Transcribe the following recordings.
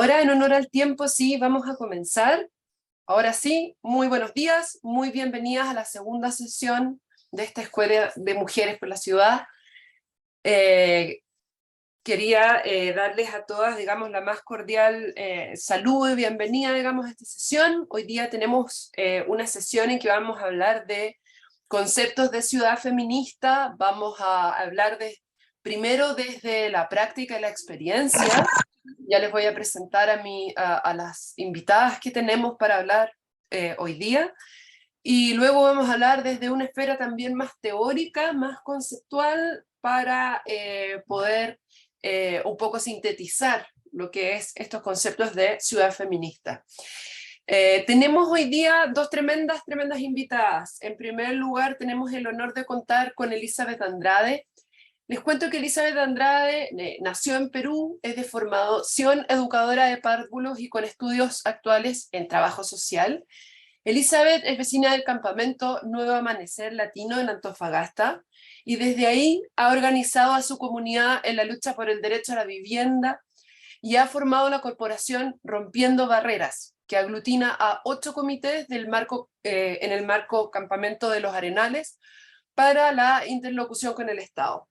ahora, en honor al tiempo, sí, vamos a comenzar. Ahora sí, muy buenos días, muy bienvenidas a la segunda sesión de esta Escuela de Mujeres por la Ciudad. Quería darles a todas, digamos, la más cordial saludo y bienvenida, digamos, a esta sesión. Hoy día tenemos una sesión en que vamos a hablar de conceptos de ciudad feminista. Vamos a hablar primero desde la práctica y la experiencia. Ya les voy a presentar a las invitadas que tenemos para hablar hoy día. Y luego vamos a hablar desde una esfera también más teórica, más conceptual, para poder un poco sintetizar lo que es estos conceptos de ciudad feminista. Tenemos hoy día dos tremendas invitadas. En primer lugar, tenemos el honor de contar con Elizabeth Andrade. Les cuento que Elizabeth Andrade nació en Perú, es de formación educadora de párvulos y con estudios actuales en trabajo social. Elizabeth es vecina del campamento Nuevo Amanecer Latino en Antofagasta y desde ahí ha organizado a su comunidad en la lucha por el derecho a la vivienda y ha formado la corporación Rompiendo Barreras, que aglutina a 8 comités en el marco Campamento de los Arenales para la interlocución con el Estado.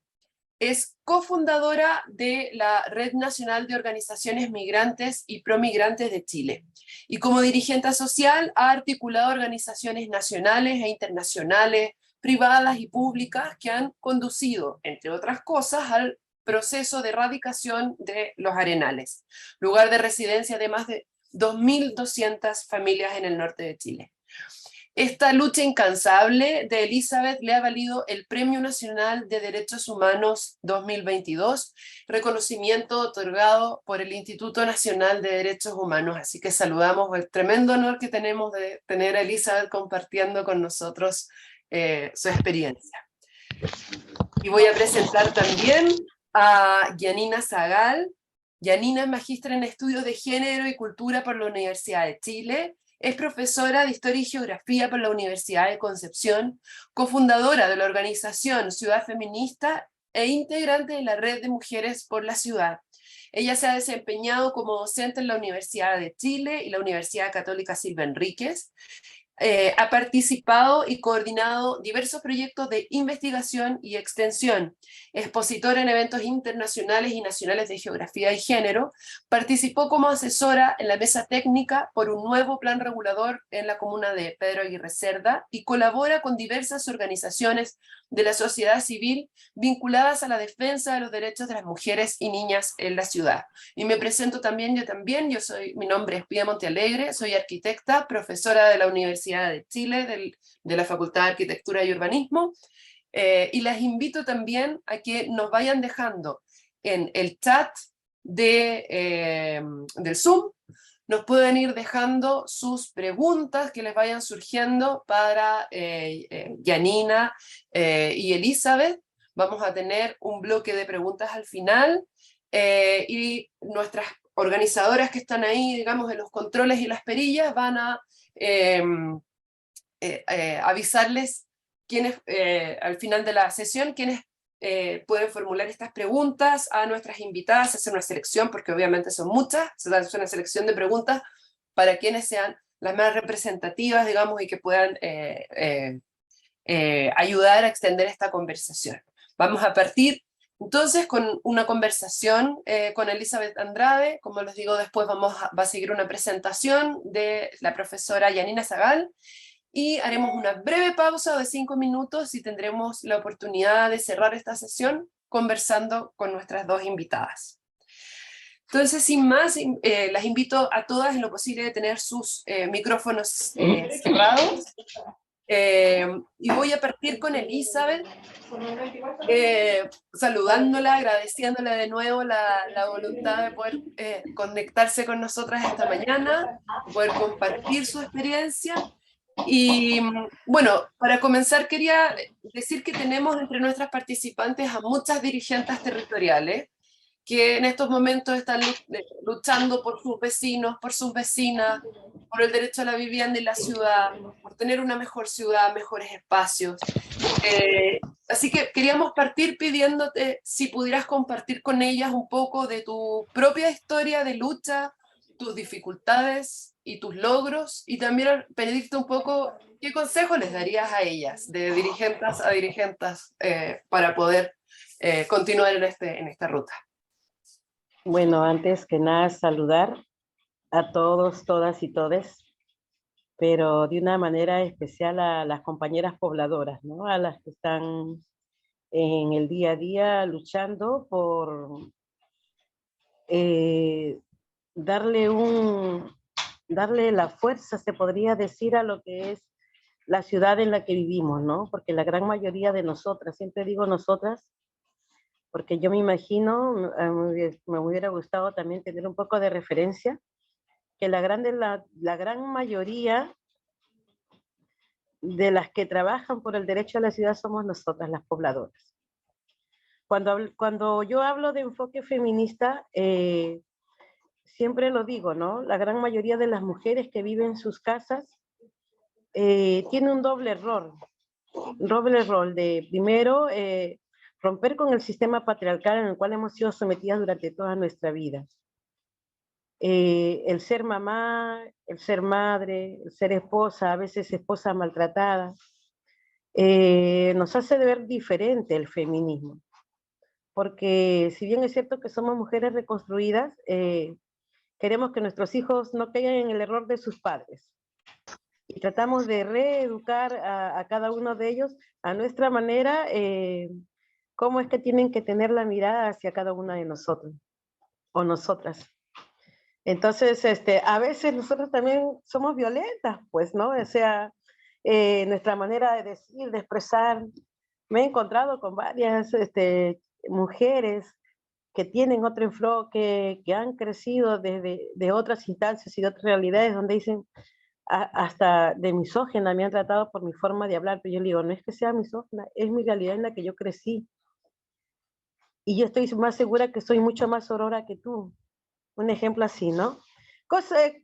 Es cofundadora de la Red Nacional de Organizaciones Migrantes y Promigrantes de Chile. Y como dirigente social ha articulado organizaciones nacionales e internacionales, privadas y públicas, que han conducido, entre otras cosas, al proceso de erradicación de los Arenales, lugar de residencia de más de 2.200 familias en el norte de Chile. Esta lucha incansable de Elizabeth le ha valido el Premio Nacional de Derechos Humanos 2022, reconocimiento otorgado por el Instituto Nacional de Derechos Humanos. Así que saludamos el tremendo honor que tenemos de tener a Elizabeth compartiendo con nosotros su experiencia. Y voy a presentar también a Yanina Zagal. Yanina es magíster en Estudios de Género y Cultura por la Universidad de Chile. Es profesora de Historia y Geografía por la Universidad de Concepción, cofundadora de la organización Ciudad Feminista e integrante de la Red de Mujeres por la Ciudad. Ella se ha desempeñado como docente en la Universidad de Chile y la Universidad Católica Silva Enríquez. Ha participado y coordinado diversos proyectos de investigación y extensión, expositora en eventos internacionales y nacionales de geografía y género, participó como asesora en la mesa técnica por un nuevo plan regulador en la comuna de Pedro Aguirre Cerda y colabora con diversas organizaciones de la sociedad civil vinculadas a la defensa de los derechos de las mujeres y niñas en la ciudad. Y me presento también, mi nombre es Pía Montealegre, soy arquitecta, profesora de la Universidad de Chile, de la Facultad de Arquitectura y Urbanismo, y las invito también a que nos vayan dejando en el chat del Zoom, nos pueden ir dejando sus preguntas que les vayan surgiendo para Yanina y Elizabeth. Vamos a tener un bloque de preguntas al final, y nuestras organizadoras que están ahí, digamos, en los controles y las perillas, van a avisarles quiénes, al final de la sesión, quiénes pueden formular estas preguntas a nuestras invitadas, hacer una selección, porque obviamente son muchas, se hace una selección de preguntas para quienes sean las más representativas, digamos, y que puedan ayudar a extender esta conversación. Vamos a partir entonces con una conversación con Elizabeth Andrade. Como les digo, después va a seguir una presentación de la profesora Yanina Zagal, y haremos una breve pausa de 5 minutos y tendremos la oportunidad de cerrar esta sesión conversando con nuestras dos invitadas. Entonces, sin más, las invito a todas en lo posible de tener sus micrófonos cerrados. Y voy a partir con Elizabeth, saludándola, agradeciéndole de nuevo la voluntad de poder conectarse con nosotras esta mañana, poder compartir su experiencia. Y bueno, para comenzar quería decir que tenemos entre nuestras participantes a muchas dirigentes territoriales que en estos momentos están luchando por sus vecinos, por sus vecinas, por el derecho a la vivienda en la ciudad, por tener una mejor ciudad, mejores espacios. Así que queríamos partir pidiéndote si pudieras compartir con ellas un poco de tu propia historia de lucha, tus dificultades y tus logros, y también pedirte un poco qué consejo les darías a ellas, de dirigentes a dirigentes, para poder continuar en esta ruta. Bueno, antes que nada saludar a todos, todas y todes, pero de una manera especial a las compañeras pobladoras, ¿no? A las que están en el día a día luchando por darle la fuerza, se podría decir, a lo que es la ciudad en la que vivimos, ¿no? Porque la gran mayoría de nosotras, siempre digo nosotras, porque yo me imagino, me hubiera gustado también tener un poco de referencia, que la gran mayoría de las que trabajan por el derecho a la ciudad somos nosotras, las pobladoras. Cuando yo hablo de enfoque feminista, siempre lo digo, ¿no? La gran mayoría de las mujeres que viven en sus casas tiene un doble rol de, primero, romper con el sistema patriarcal en el cual hemos sido sometidas durante toda nuestra vida. El ser mamá, el ser madre, el ser esposa, a veces esposa maltratada, nos hace ver diferente el feminismo. Porque si bien es cierto que somos mujeres reconstruidas, queremos que nuestros hijos no caigan en el error de sus padres. Y tratamos de reeducar a cada uno de ellos a nuestra manera, cómo es que tienen que tener la mirada hacia cada una de nosotros o nosotras. Entonces, a veces nosotros también somos violentas, pues, ¿no? O sea, nuestra manera de decir, de expresar. Me he encontrado con varias mujeres que tienen otro enfoque, que han crecido desde de otras instancias y de otras realidades, donde dicen, hasta de misógina me han tratado por mi forma de hablar, pero yo le digo, no es que sea misógina, es mi realidad en la que yo crecí. Y yo estoy más segura que soy mucho más sorora que tú. Un ejemplo así, ¿no?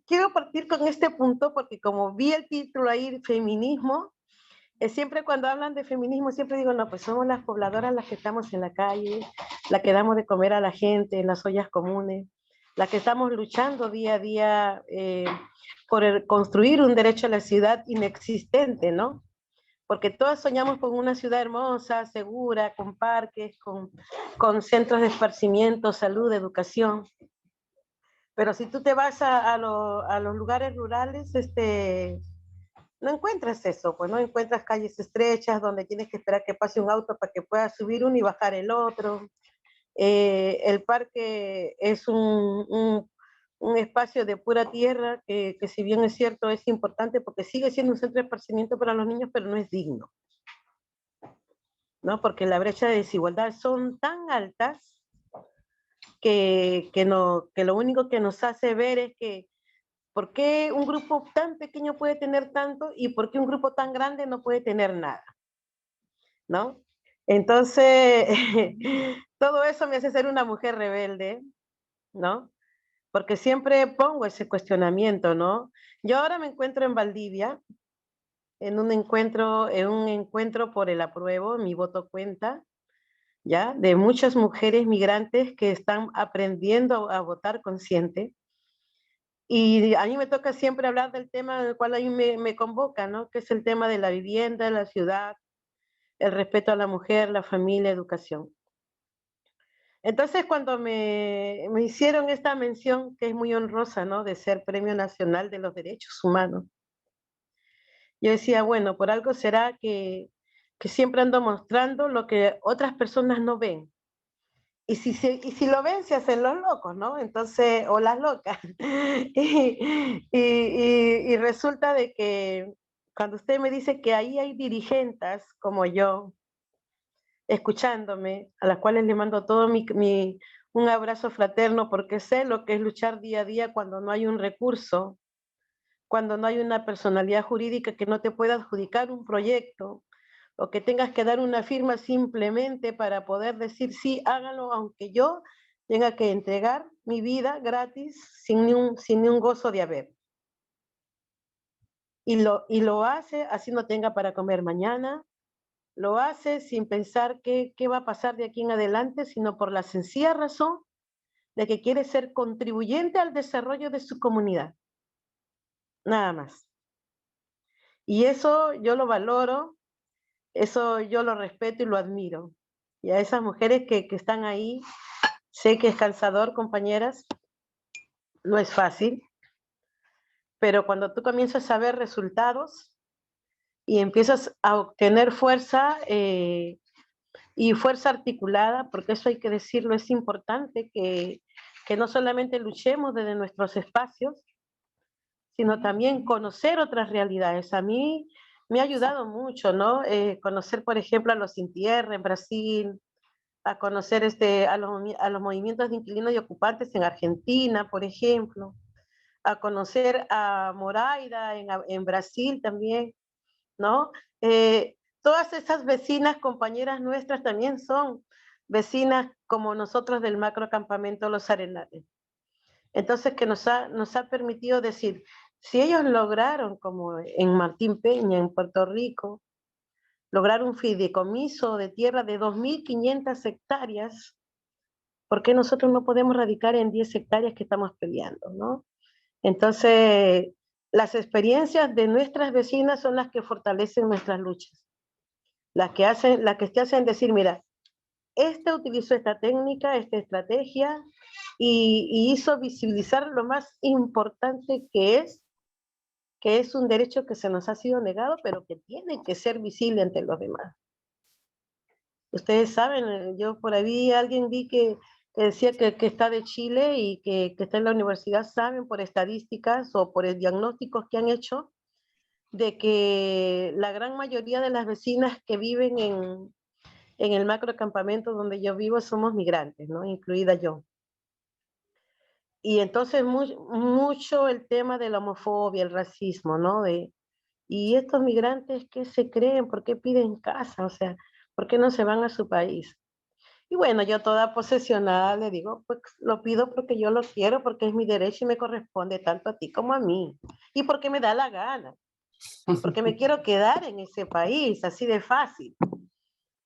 Quiero partir con este punto porque como vi el título ahí, feminismo, siempre cuando hablan de feminismo, siempre digo, no, pues somos las pobladoras las que estamos en la calle, las que damos de comer a la gente en las ollas comunes, las que estamos luchando día a día por construir un derecho a la ciudad inexistente, ¿no? Porque todas soñamos con una ciudad hermosa, segura, con parques, con centros de esparcimiento, salud, educación. Pero si tú te vas a los lugares rurales, no encuentras eso, pues no encuentras calles estrechas donde tienes que esperar que pase un auto para que puedas subir uno y bajar el otro. El parque es un espacio de pura tierra que si bien es cierto es importante porque sigue siendo un centro de esparcimiento para los niños, pero no es digno, ¿no? Porque la brecha de desigualdad son tan altas que lo único que nos hace ver es que ¿por qué un grupo tan pequeño puede tener tanto y por qué un grupo tan grande no puede tener nada? ¿No? Entonces, todo eso me hace ser una mujer rebelde, ¿no? Porque siempre pongo ese cuestionamiento, ¿no? Yo ahora me encuentro en Valdivia, en un encuentro por el apruebo, mi voto cuenta, ¿ya? De muchas mujeres migrantes que están aprendiendo a votar consciente. Y a mí me toca siempre hablar del tema del cual a mí me convoca, ¿no? Que es el tema de la vivienda, la ciudad, el respeto a la mujer, la familia, educación. Entonces, cuando me hicieron esta mención, que es muy honrosa, ¿no? De ser Premio Nacional de los Derechos Humanos, yo decía, bueno, por algo será que siempre ando mostrando lo que otras personas no ven. Y si lo ven, se hacen los locos, ¿no? Entonces, o las locas. Y resulta de que cuando usted me dice que ahí hay dirigentes como yo, escuchándome, a las cuales le mando todo un abrazo fraterno, porque sé lo que es luchar día a día cuando no hay un recurso, cuando no hay una personalidad jurídica que no te pueda adjudicar un proyecto, o que tengas que dar una firma simplemente para poder decir sí, háganlo, aunque yo tenga que entregar mi vida gratis sin ni un gozo de haber. Y lo hace así no tenga para comer mañana, lo hace sin pensar qué va a pasar de aquí en adelante, sino por la sencilla razón de que quiere ser contribuyente al desarrollo de su comunidad, nada más. Y eso yo lo valoro, eso yo lo respeto y lo admiro. Y a esas mujeres que están ahí, sé que es cansador, compañeras, no es fácil, pero cuando tú comienzas a ver resultados y empiezas a obtener fuerza y fuerza articulada, porque eso hay que decirlo, es importante que no solamente luchemos desde nuestros espacios, sino también conocer otras realidades. A mí me ha ayudado mucho, ¿no? Conocer, por ejemplo, a los Sin Tierra en Brasil, a conocer a los movimientos de inquilinos y ocupantes en Argentina, por ejemplo, a conocer a Moraida en Brasil también, ¿no? Todas esas vecinas, compañeras nuestras, también son vecinas como nosotros del macrocampamento Los Arenales. Entonces, que nos ha permitido decir, si ellos lograron, como en Martín Peña, en Puerto Rico, lograr un fideicomiso de tierra de 2.500 hectáreas, ¿por qué nosotros no podemos radicar en 10 hectáreas que estamos peleando, ¿no? Entonces, las experiencias de nuestras vecinas son las que fortalecen nuestras luchas, las que te hacen decir, mira, este utilizó esta técnica, esta estrategia, y hizo visibilizar lo más importante que es un derecho que se nos ha sido negado, pero que tiene que ser visible ante los demás. Ustedes saben, yo por ahí alguien vi que decía que está de Chile y que está en la universidad, saben por estadísticas o por diagnósticos que han hecho, de que la gran mayoría de las vecinas que viven en el macrocampamento donde yo vivo somos migrantes, ¿no? Incluida yo. Y entonces mucho el tema de la homofobia, el racismo, ¿no? Y estos migrantes, ¿qué se creen? ¿Por qué piden casa? O sea, ¿por qué no se van a su país? Y bueno, yo toda posesionada le digo, pues lo pido porque yo lo quiero, porque es mi derecho y me corresponde tanto a ti como a mí. Y porque me da la gana, porque me quiero quedar en ese país, así de fácil.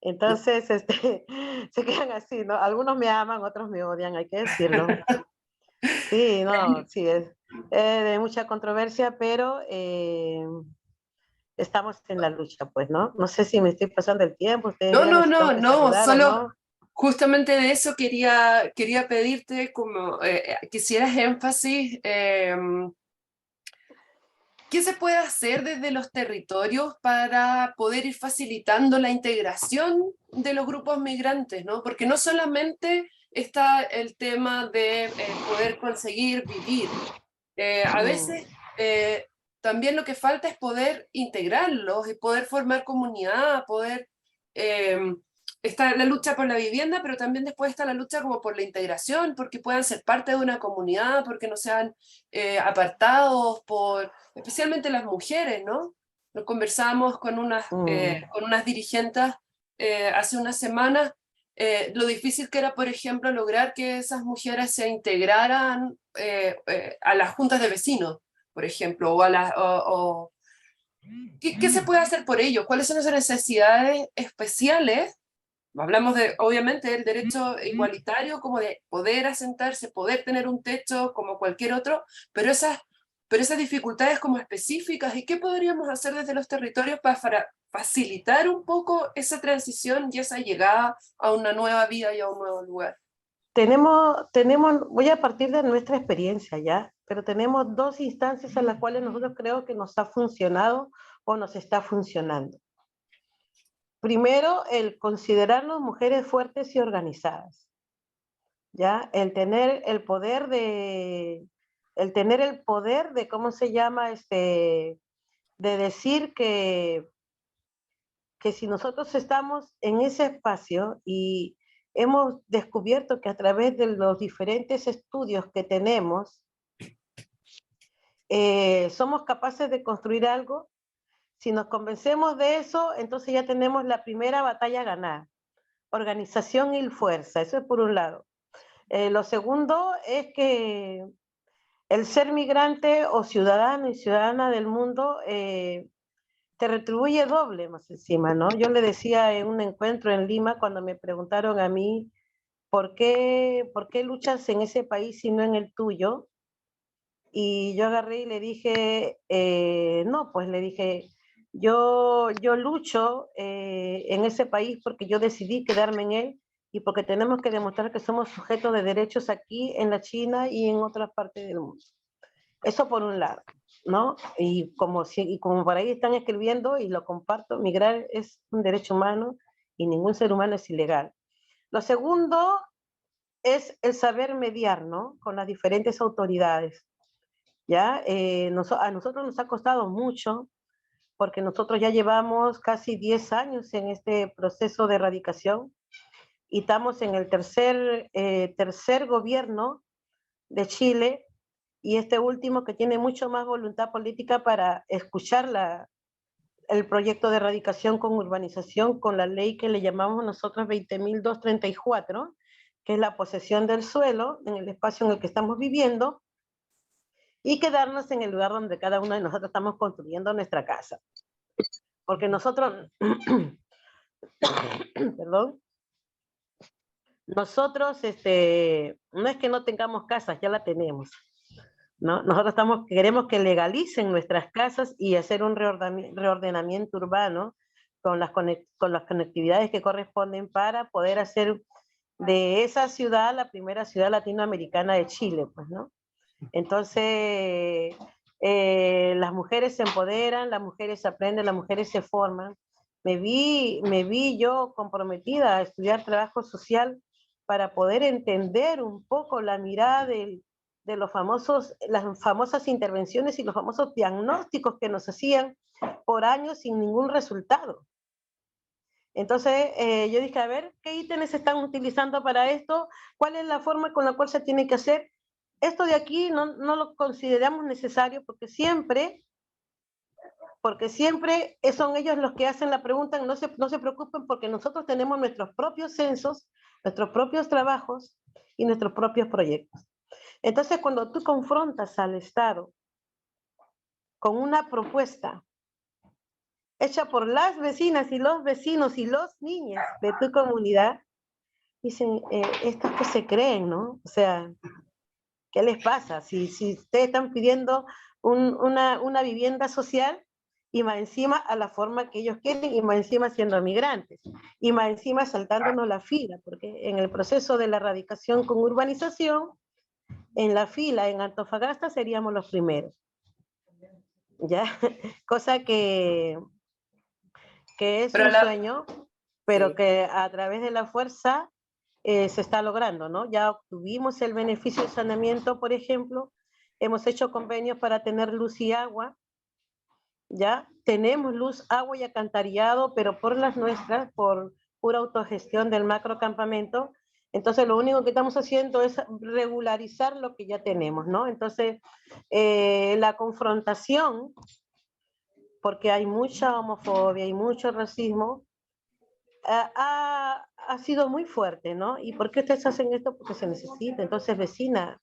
Entonces, se quedan así, ¿no? Algunos me aman, otros me odian, hay que decirlo. Sí, no, sí, es de mucha controversia, pero estamos en la lucha, pues, ¿no? No sé si me estoy pasando el tiempo, ustedes No, díganme no, si tengo no, que no, saludar o solo no. justamente de eso quería pedirte como que hicieras énfasis. ¿Qué se puede hacer desde los territorios para poder ir facilitando la integración de los grupos migrantes, ¿no? Porque no solamente está el tema de poder conseguir vivir. A veces también lo que falta es poder integrarlos y poder formar comunidad, poder... está la lucha por la vivienda, pero también después está la lucha como por la integración, porque puedan ser parte de una comunidad, porque no sean apartados por especialmente las mujeres, ¿no? Lo conversamos con unas dirigentes hace unas semanas, lo difícil que era, por ejemplo, lograr que esas mujeres se integraran a las juntas de vecinos, por ejemplo, ¿qué se puede hacer por ello? ¿Cuáles son esas necesidades especiales? Hablamos de, obviamente, del derecho igualitario, como de poder asentarse, poder tener un techo como cualquier otro, pero esas dificultades como específicas, ¿y qué podríamos hacer desde los territorios para facilitar un poco esa transición y esa llegada a una nueva vida y a un nuevo lugar? Voy a partir de nuestra experiencia ya, pero tenemos dos instancias en las cuales nosotros creo que nos ha funcionado o nos está funcionando. Primero, el considerarnos mujeres fuertes y organizadas, ¿ya? El tener el poder de, ¿cómo se llama? De decir que si nosotros estamos en ese espacio y hemos descubierto que a través de los diferentes estudios que tenemos, somos capaces de construir algo, si nos convencemos de eso, entonces ya tenemos la primera batalla ganada. Organización y fuerza, eso es por un lado. Lo segundo es que el ser migrante o ciudadano y ciudadana del mundo te retribuye doble más encima, ¿no? Yo le decía en un encuentro en Lima, cuando me preguntaron a mí por qué luchas en ese país y no en el tuyo? Y yo agarré y le dije, no, pues le dije, yo lucho en ese país porque yo decidí quedarme en él y porque tenemos que demostrar que somos sujetos de derechos aquí en la China y en otras partes del mundo. Eso por un lado, ¿no? Y como por ahí están escribiendo y lo comparto, migrar es un derecho humano y ningún ser humano es ilegal. Lo segundo es el saber mediar, ¿no? Con las diferentes autoridades. ¿Ya? A nosotros nos ha costado mucho porque nosotros ya llevamos casi 10 años en este proceso de erradicación y estamos en el tercer gobierno de Chile y este último que tiene mucho más voluntad política para escuchar el proyecto de erradicación con urbanización, con la ley que le llamamos nosotros 20.234, que es la posesión del suelo en el espacio en el que estamos viviendo, y quedarnos en el lugar donde cada uno de nosotros estamos construyendo nuestra casa. Porque nosotros, perdón, nosotros no es que no tengamos casas, ya la tenemos, ¿no? Nosotros queremos que legalicen nuestras casas y hacer un reordenamiento urbano con las conectividades que corresponden para poder hacer de esa ciudad la primera ciudad latinoamericana de Chile, pues, ¿no? Entonces, las mujeres se empoderan, las mujeres aprenden, las mujeres se forman. Me vi yo comprometida a estudiar trabajo social para poder entender un poco la mirada de las famosas intervenciones y los famosos diagnósticos que nos hacían por años sin ningún resultado. Entonces, yo dije, a ver, ¿qué ítems están utilizando para esto? ¿Cuál es la forma con la cual se tiene que hacer? Esto de aquí no lo consideramos necesario porque siempre son ellos los que hacen la pregunta, no se preocupen porque nosotros tenemos nuestros propios censos, nuestros propios trabajos y nuestros propios proyectos. Entonces, cuando tú confrontas al Estado con una propuesta hecha por las vecinas y los vecinos y los niños de tu comunidad, dicen, estos que se creen, ¿no? O sea, ¿qué les pasa? Si ustedes están pidiendo una vivienda social y más encima a la forma que ellos quieren y más encima siendo migrantes y más encima saltándonos la fila, porque en el proceso de la erradicación con urbanización, en la fila en Antofagasta seríamos los primeros, ¿ya? Cosa que es Pero un sueño, pero sí. que a través de la fuerza se está logrando, ¿no? Ya obtuvimos el beneficio de saneamiento, por ejemplo, hemos hecho convenios para tener luz y agua, ya tenemos luz, agua y alcantarillado, pero por las nuestras, por pura autogestión del macrocampamento. Entonces, lo único que estamos haciendo es regularizar lo que ya tenemos, ¿no? Entonces, la confrontación, porque hay mucha homofobia y mucho racismo, ha sido muy fuerte, ¿no? ¿Y por qué ustedes hacen esto? Porque se necesita. Entonces, vecina,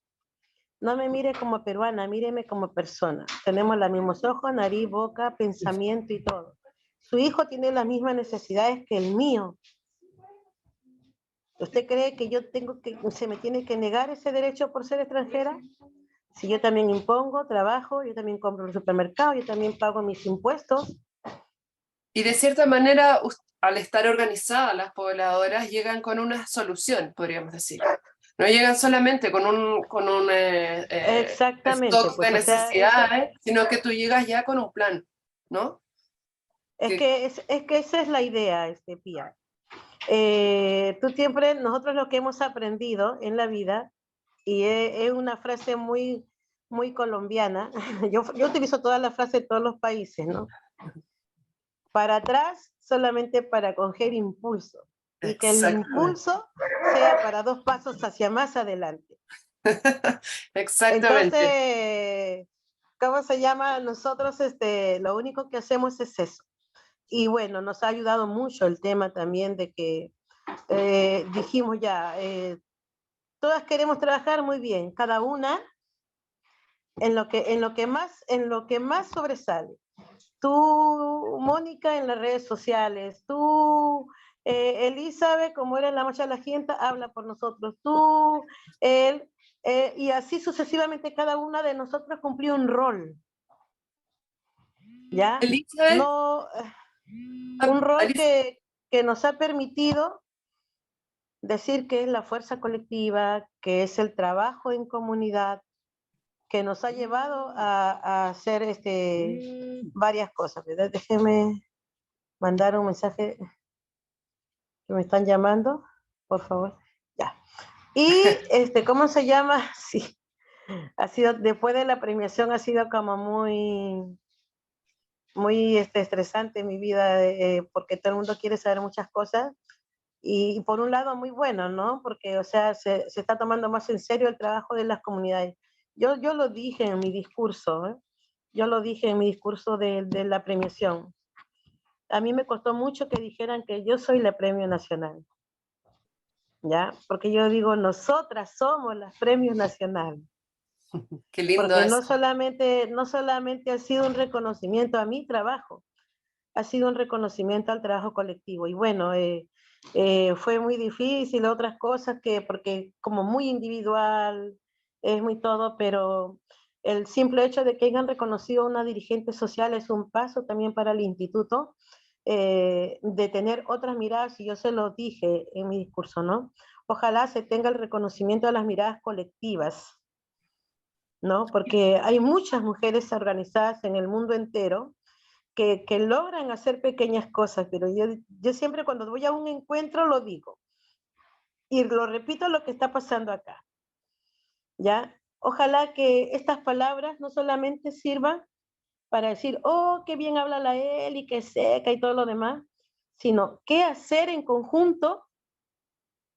no me mire como peruana, míreme como persona. Tenemos los mismos ojos, nariz, boca, pensamiento y todo. Su hijo tiene las mismas necesidades que el mío. ¿Usted cree que se me tiene que negar ese derecho por ser extranjera? Si yo también impongo, trabajo, yo también compro en el supermercado, yo también pago mis impuestos. Y de cierta manera, al estar organizadas las pobladoras, llegan con una solución, podríamos decir. No llegan solamente con un Exactamente, stock de pues, o sea, eso, necesidades, sino que tú llegas ya con un plan, ¿no? Que, es que esa es la idea, Pía. Nosotros lo que hemos aprendido en la vida, y es una frase muy, muy colombiana, yo utilizo todas las frases de todos los países, ¿no? Para atrás solamente para coger impulso, y que el exactamente. impulso sea para 2 pasos hacia más adelante. Exactamente. Entonces, ¿cómo se llama? Nosotros lo único que hacemos es eso. Y bueno, nos ha ayudado mucho el tema también de que dijimos ya, todas queremos trabajar muy bien, cada una en lo que más sobresale. Tú, Mónica, en las redes sociales, tú Elizabeth, como era en la marcha de la gente, habla por nosotros. Tú, él, y así sucesivamente cada una de nosotros cumplió un rol, ¿ya? Elizabeth, No, un rol que nos ha permitido decir que es la fuerza colectiva, que es el trabajo en comunidad, que nos ha llevado a hacer varias cosas, ¿verdad? Déjeme mandar un mensaje que me están llamando, por favor. Ya. Y, ¿cómo se llama? Sí, ha sido, después de la premiación ha sido como muy estresante en mi vida, porque todo el mundo quiere saber muchas cosas. Y por un lado muy bueno, ¿no? Porque, o sea, se está tomando más en serio el trabajo de las comunidades. Yo lo dije en mi discurso, ¿eh? Yo lo dije en mi discurso de la premiación. A mí me costó mucho que dijeran que yo soy la premio nacional, ¿ya? Porque yo digo, nosotras somos las premios nacionales. qué lindo Porque eso. no solamente ha sido un reconocimiento a mi trabajo, ha sido un reconocimiento al trabajo colectivo. Y bueno, fue muy difícil, otras cosas que, porque como muy individual, es muy todo, pero el simple hecho de que hayan reconocido a una dirigente social es un paso también para el instituto, de tener otras miradas, y yo se lo dije en mi discurso, ¿no? Ojalá se tenga el reconocimiento de las miradas colectivas, ¿no? Porque hay muchas mujeres organizadas en el mundo entero que logran hacer pequeñas cosas, pero yo siempre cuando voy a un encuentro lo digo y lo repito lo que está pasando acá, ¿ya? Ojalá que estas palabras no solamente sirvan para decir, oh, qué bien habla la Eli, qué seca y todo lo demás, sino qué hacer en conjunto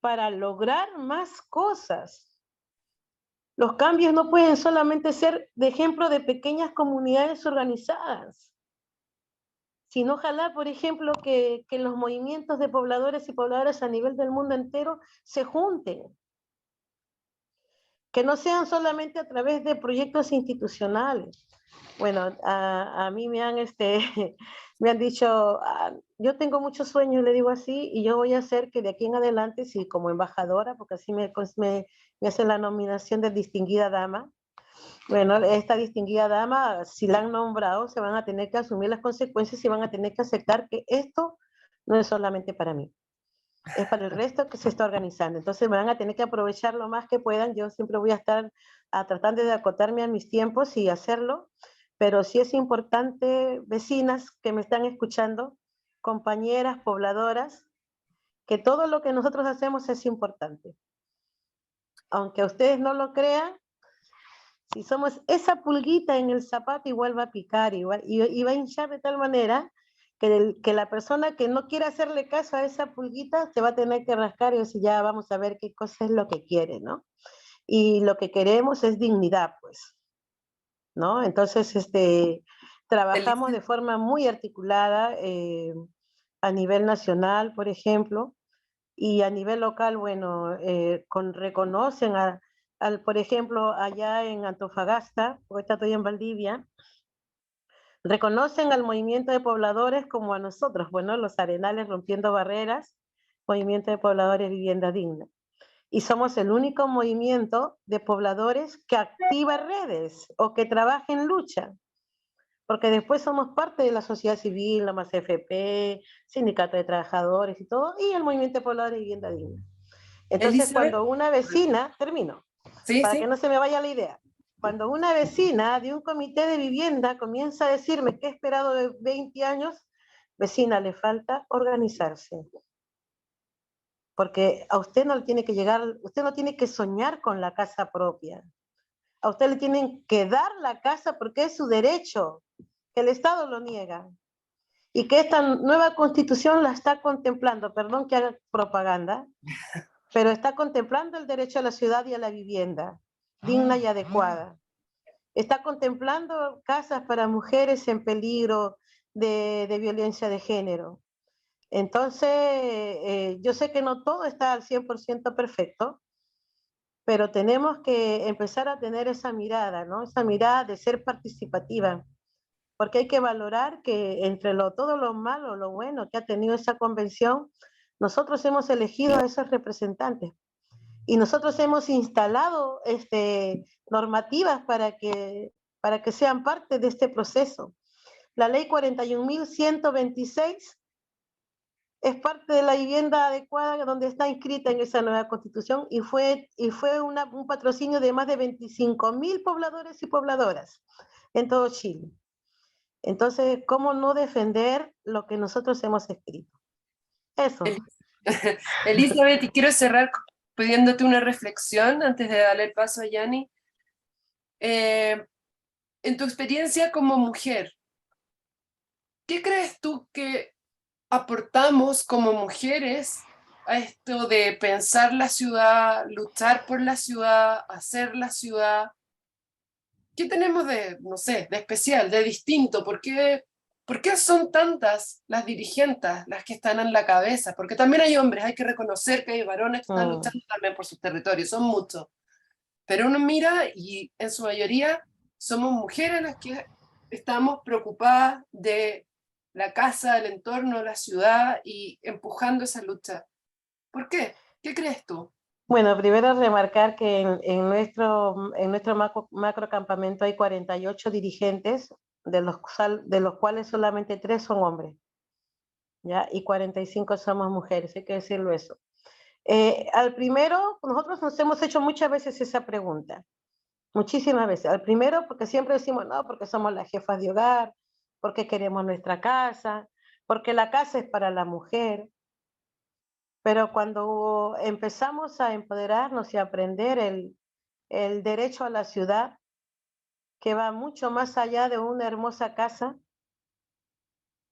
para lograr más cosas. Los cambios no pueden solamente ser de ejemplo de pequeñas comunidades organizadas, sino ojalá, por ejemplo, que los movimientos de pobladores y pobladoras a nivel del mundo entero se junten, que no sean solamente a través de proyectos institucionales. Bueno, a mí me han, me han dicho, yo tengo muchos sueños, le digo así, y yo voy a hacer que de aquí en adelante, sí, como embajadora, porque así me hacen la nominación de distinguida dama. Bueno, esta distinguida dama, si la han nombrado, se van a tener que asumir las consecuencias y van a tener que aceptar que esto no es solamente para mí, es para el resto que se está organizando. Entonces me van a tener que aprovechar lo más que puedan. Yo siempre voy a estar tratando de acotarme a mis tiempos y hacerlo, pero sí es importante, vecinas que me están escuchando, compañeras, pobladoras, que todo lo que nosotros hacemos es importante. Aunque ustedes no lo crean, si somos esa pulguita en el zapato, igual va a picar, igual, y va a hinchar de tal manera que la persona que no quiera hacerle caso a esa pulguita se va a tener que rascar y decir, ya vamos a ver qué cosa es lo que quiere, ¿no? Y lo que queremos es dignidad, pues, ¿no? Entonces, trabajamos de Elizabeth, forma muy articulada, a nivel nacional, por ejemplo, y a nivel local, bueno, reconocen por ejemplo, allá en Antofagasta, porque estoy en Valdivia, reconocen al movimiento de pobladores como a nosotros, bueno, los Arenales Rompiendo Barreras, movimiento de pobladores Vivienda Digna. Y somos el único movimiento de pobladores que activa redes o que trabaja en lucha, porque después somos parte de la sociedad civil, la MASFP, Sindicato de Trabajadores y todo, y el movimiento de pobladores Vivienda Digna. Entonces, Elizabeth, cuando una vecina, termino, sí, para que sí. no se me vaya la idea, cuando una vecina de un comité de vivienda comienza a decirme que he esperado de 20 años, vecina, le falta organizarse. Porque a usted no le tiene que llegar, usted no tiene que soñar con la casa propia. A usted le tienen que dar la casa porque es su derecho, que el Estado lo niega. Y que esta nueva constitución la está contemplando, perdón que haga propaganda, pero está contemplando el derecho a la ciudad y a la vivienda digna y adecuada. Está contemplando casas para mujeres en peligro de violencia de género. Entonces, yo sé que no todo está al 100% perfecto, pero tenemos que empezar a tener esa mirada, ¿no? Esa mirada de ser participativa, porque hay que valorar que entre todo lo malo, lo bueno que ha tenido esa convención, nosotros hemos elegido a esos representantes y nosotros hemos instalado normativas para que sean parte de este proceso. La ley 41.126 es parte de la vivienda adecuada donde está inscrita en esa nueva constitución y fue un patrocinio de más de 25.000 pobladores y pobladoras en todo Chile. Entonces, ¿cómo no defender lo que nosotros hemos escrito? Eso. Elizabeth, y quiero cerrar pidiéndote una reflexión antes de darle el paso a Yani. En tu experiencia como mujer, ¿qué crees tú que aportamos como mujeres a esto de pensar la ciudad, luchar por la ciudad, hacer la ciudad? ¿Qué tenemos de, no sé, de especial, de distinto? ¿Por qué son tantas las dirigentes, las que están en la cabeza? Porque también hay hombres, hay que reconocer que hay varones que están luchando también por sus territorios, son muchos. Pero uno mira y en su mayoría somos mujeres las que estamos preocupadas de la casa, el entorno, la ciudad y empujando esa lucha. ¿Por qué? ¿Qué crees tú? Bueno, primero remarcar que en nuestro macro campamento hay 48 dirigentes, de los cuales solamente 3 son hombres, ¿ya? Y 45 somos mujeres, hay que decirlo eso. Al primero, nosotros nos hemos hecho muchas veces esa pregunta, muchísimas veces. Al primero, porque siempre decimos, no, porque somos las jefas de hogar, porque queremos nuestra casa, porque la casa es para la mujer. Pero cuando empezamos a empoderarnos y a aprender el derecho a la ciudad, que va mucho más allá de una hermosa casa,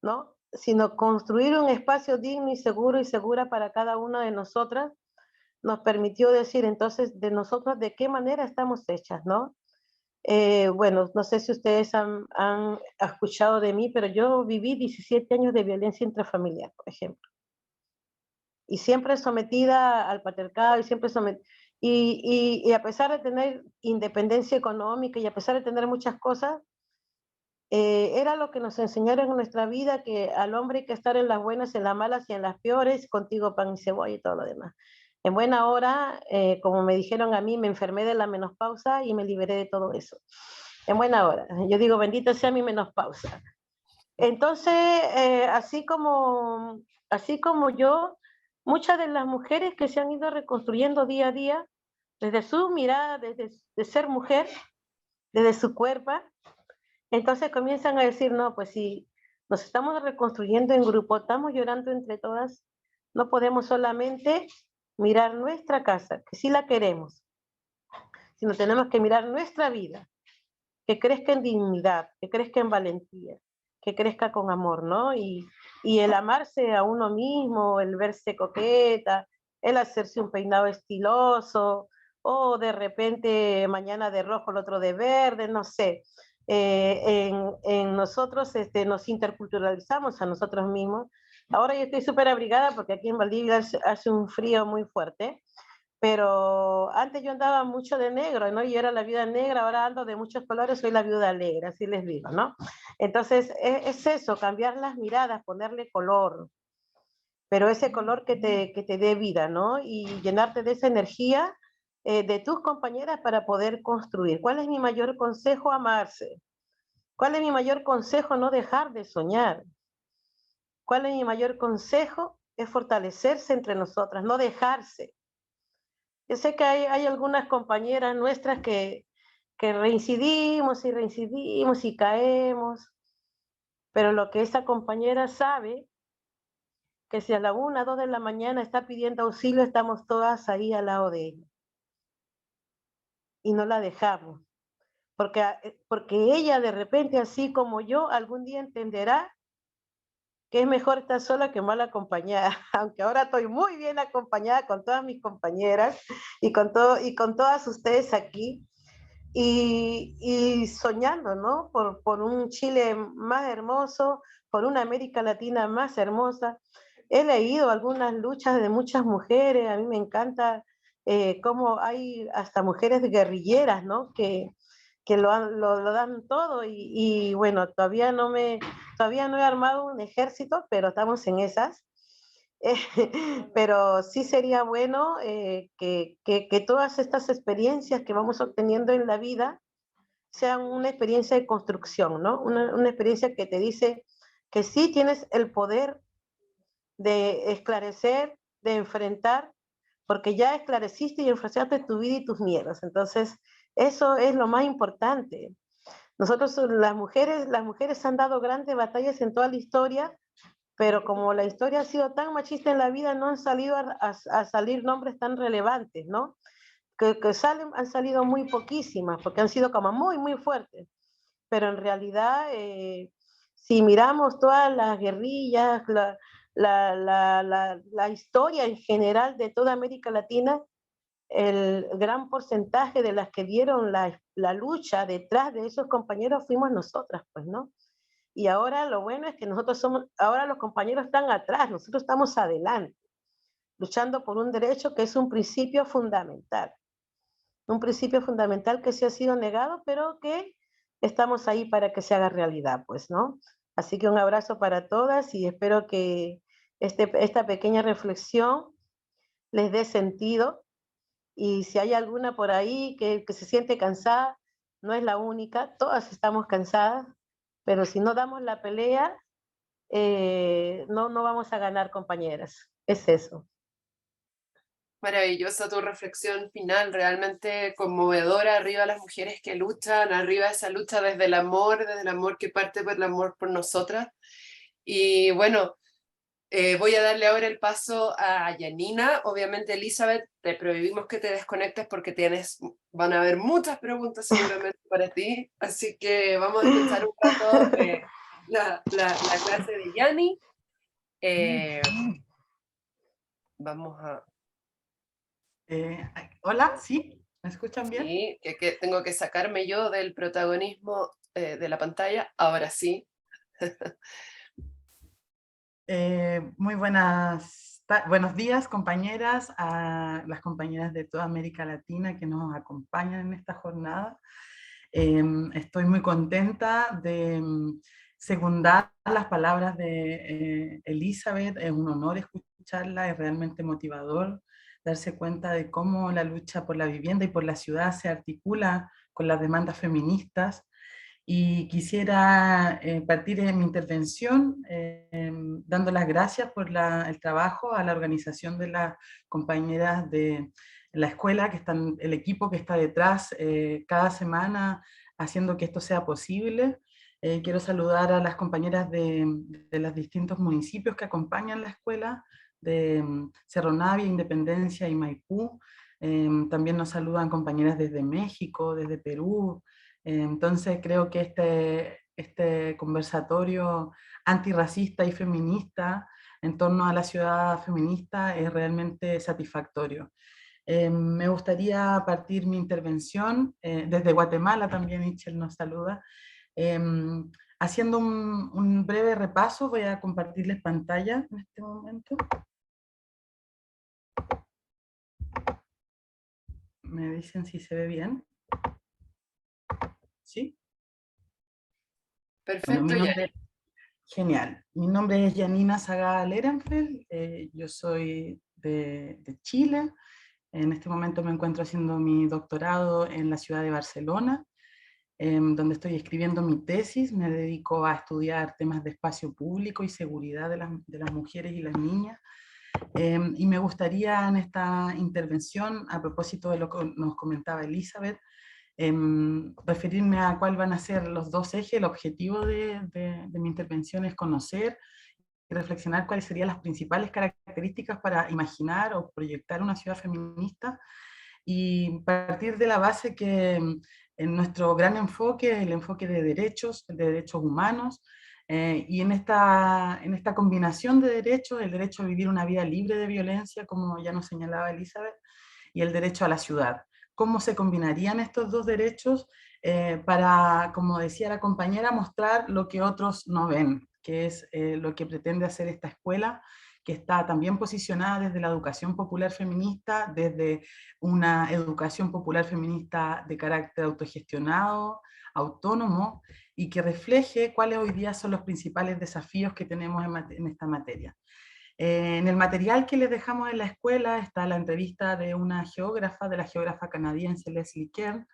¿no? Sino construir un espacio digno y seguro y segura para cada una de nosotras, nos permitió decir entonces de nosotros de qué manera estamos hechas, ¿no? Bueno, no sé si ustedes han escuchado de mí, pero yo viví 17 años de violencia intrafamiliar, por ejemplo. Y siempre sometida al patriarcado y siempre sometida. Y a pesar de tener independencia económica y a pesar de tener muchas cosas, era lo que nos enseñaron en nuestra vida, que al hombre hay que estar en las buenas, en las malas y en las peores, contigo pan y cebolla y todo lo demás. En buena hora, como me dijeron a mí, me enfermé de la menopausa y me liberé de todo eso. En buena hora. Yo digo, bendita sea mi menopausa. Entonces, así como yo, muchas de las mujeres que se han ido reconstruyendo día a día, desde su mirada, desde de ser mujer, desde su cuerpo, entonces comienzan a decir, no, pues si nos estamos reconstruyendo en grupo, estamos llorando entre todas, no podemos solamente mirar nuestra casa, que sí la queremos, sino tenemos que mirar nuestra vida, que crezca en dignidad, que crezca en valentía, que crezca con amor, ¿no? Y el amarse a uno mismo, el verse coqueta, el hacerse un peinado estiloso, o de repente mañana de rojo, el otro de verde, no sé. En nosotros nos interculturalizamos a nosotros mismos. Ahora yo estoy súper abrigada porque aquí en Valdivia hace un frío muy fuerte, pero antes yo andaba mucho de negro, ¿no? Yo era la viuda negra, ahora ando de muchos colores, soy la viuda alegre, así les digo, ¿no? Entonces, es eso, cambiar las miradas, ponerle color, pero ese color que te dé vida, ¿no? Y llenarte de esa energía de tus compañeras para poder construir. ¿Cuál es mi mayor consejo? Amarse. ¿Cuál es mi mayor consejo? No dejar de soñar. ¿Cuál es mi mayor consejo? Es fortalecerse entre nosotras, no dejarse. Yo sé que hay algunas compañeras nuestras que reincidimos y reincidimos y caemos, pero lo que esa compañera sabe, que si a la 1, 2 de la mañana está pidiendo auxilio, estamos todas ahí al lado de ella y no la dejamos, porque ella de repente, así como yo, algún día entenderá que es mejor estar sola que mal acompañada, aunque ahora estoy muy bien acompañada con todas mis compañeras y con todas ustedes aquí. Y soñando, ¿no? Por un Chile más hermoso, por una América Latina más hermosa. He leído algunas luchas de muchas mujeres, a mí me encanta cómo hay hasta mujeres guerrilleras, ¿no? Que lo dan todo y bueno, todavía no he armado un ejército, pero estamos en esas. Pero sí sería bueno que todas estas experiencias que vamos obteniendo en la vida sean una experiencia de construcción, ¿no? Una experiencia que te dice que sí tienes el poder de esclarecer, de enfrentar, porque ya esclareciste y enfrentaste tu vida y tus miedos. Entonces, eso es lo más importante. Nosotros, las mujeres han dado grandes batallas en toda la historia, pero como la historia ha sido tan machista en la vida, no han salido a salir nombres tan relevantes, ¿no? Que salen, han salido muy poquísimas, porque han sido como muy, muy fuertes. Pero en realidad, si miramos todas las guerrillas, la historia en general de toda América Latina, el gran porcentaje de las que dieron la lucha detrás de esos compañeros fuimos nosotras, pues, ¿no? Y ahora lo bueno es que nosotros somos, ahora los compañeros están atrás, nosotros estamos adelante, luchando por un derecho que es un principio fundamental que se ha sido negado, pero que estamos ahí para que se haga realidad, pues, ¿no? Así que un abrazo para todas y espero que esta pequeña reflexión les dé sentido, y si hay alguna por ahí que se siente cansada, no es la única, todas estamos cansadas, pero si no damos la pelea, no vamos a ganar, compañeras. Es eso. Maravillosa tu reflexión final, realmente conmovedora. Arriba las mujeres que luchan, arriba esa lucha desde el amor que parte por el amor por nosotras. Y bueno, voy a darle ahora el paso a Janina. Obviamente, Elizabeth, te prohibimos que te desconectes porque van a haber muchas preguntas seguramente para ti. Así que vamos a escuchar un rato la clase de Yani. Vamos a... Hola, ¿sí? ¿Me escuchan bien? Sí, que tengo que sacarme yo del protagonismo de la pantalla. Ahora sí. Muy buenos días, compañeras, a las compañeras de toda América Latina que nos acompañan en esta jornada. Estoy muy contenta de secundar las palabras de Elizabeth. Es un honor escucharla, es realmente motivador darse cuenta de cómo la lucha por la vivienda y por la ciudad se articula con las demandas feministas. Y quisiera partir en mi intervención dando las gracias por el trabajo a la organización de las compañeras de la escuela, el equipo que está detrás cada semana haciendo que esto sea posible. Quiero saludar a las compañeras de los distintos municipios que acompañan la escuela, de Cerro Navia, Independencia y Maipú. También nos saludan compañeras desde México, desde Perú. Entonces creo que este conversatorio antirracista y feminista en torno a la ciudad feminista es realmente satisfactorio. Me gustaría partir mi intervención desde Guatemala, también Michelle nos saluda. Haciendo un breve repaso, voy a compartirles pantalla en este momento. Me dicen si se ve bien. ¿Sí? Bueno, Perfecto, Yani. genial. Mi nombre es Janina Sagá Lerenfeld, yo soy de Chile. En este momento me encuentro haciendo mi doctorado en la ciudad de Barcelona, donde estoy escribiendo mi tesis. Me dedico a estudiar temas de espacio público y seguridad de las mujeres y las niñas. Y me gustaría en esta intervención, a propósito de lo que nos comentaba Elizabeth, referirme a cuáles van a ser los dos ejes. El objetivo de mi intervención es conocer y reflexionar cuáles serían las principales características para imaginar o proyectar una ciudad feminista, y partir de la base que en nuestro gran enfoque, el enfoque de derechos humanos, y en esta combinación de derechos, el derecho a vivir una vida libre de violencia, como ya nos señalaba Elizabeth, y el derecho a la ciudad. ¿Cómo se combinarían estos dos derechos para, como decía la compañera, mostrar lo que otros no ven, que es lo que pretende hacer esta escuela, que está también posicionada desde la educación popular feminista, desde una educación popular feminista de carácter autogestionado, autónomo, y que refleje cuáles hoy día son los principales desafíos que tenemos en esta materia. En el material que les dejamos en la escuela está la entrevista de una geógrafa, de la geógrafa canadiense Leslie Kern,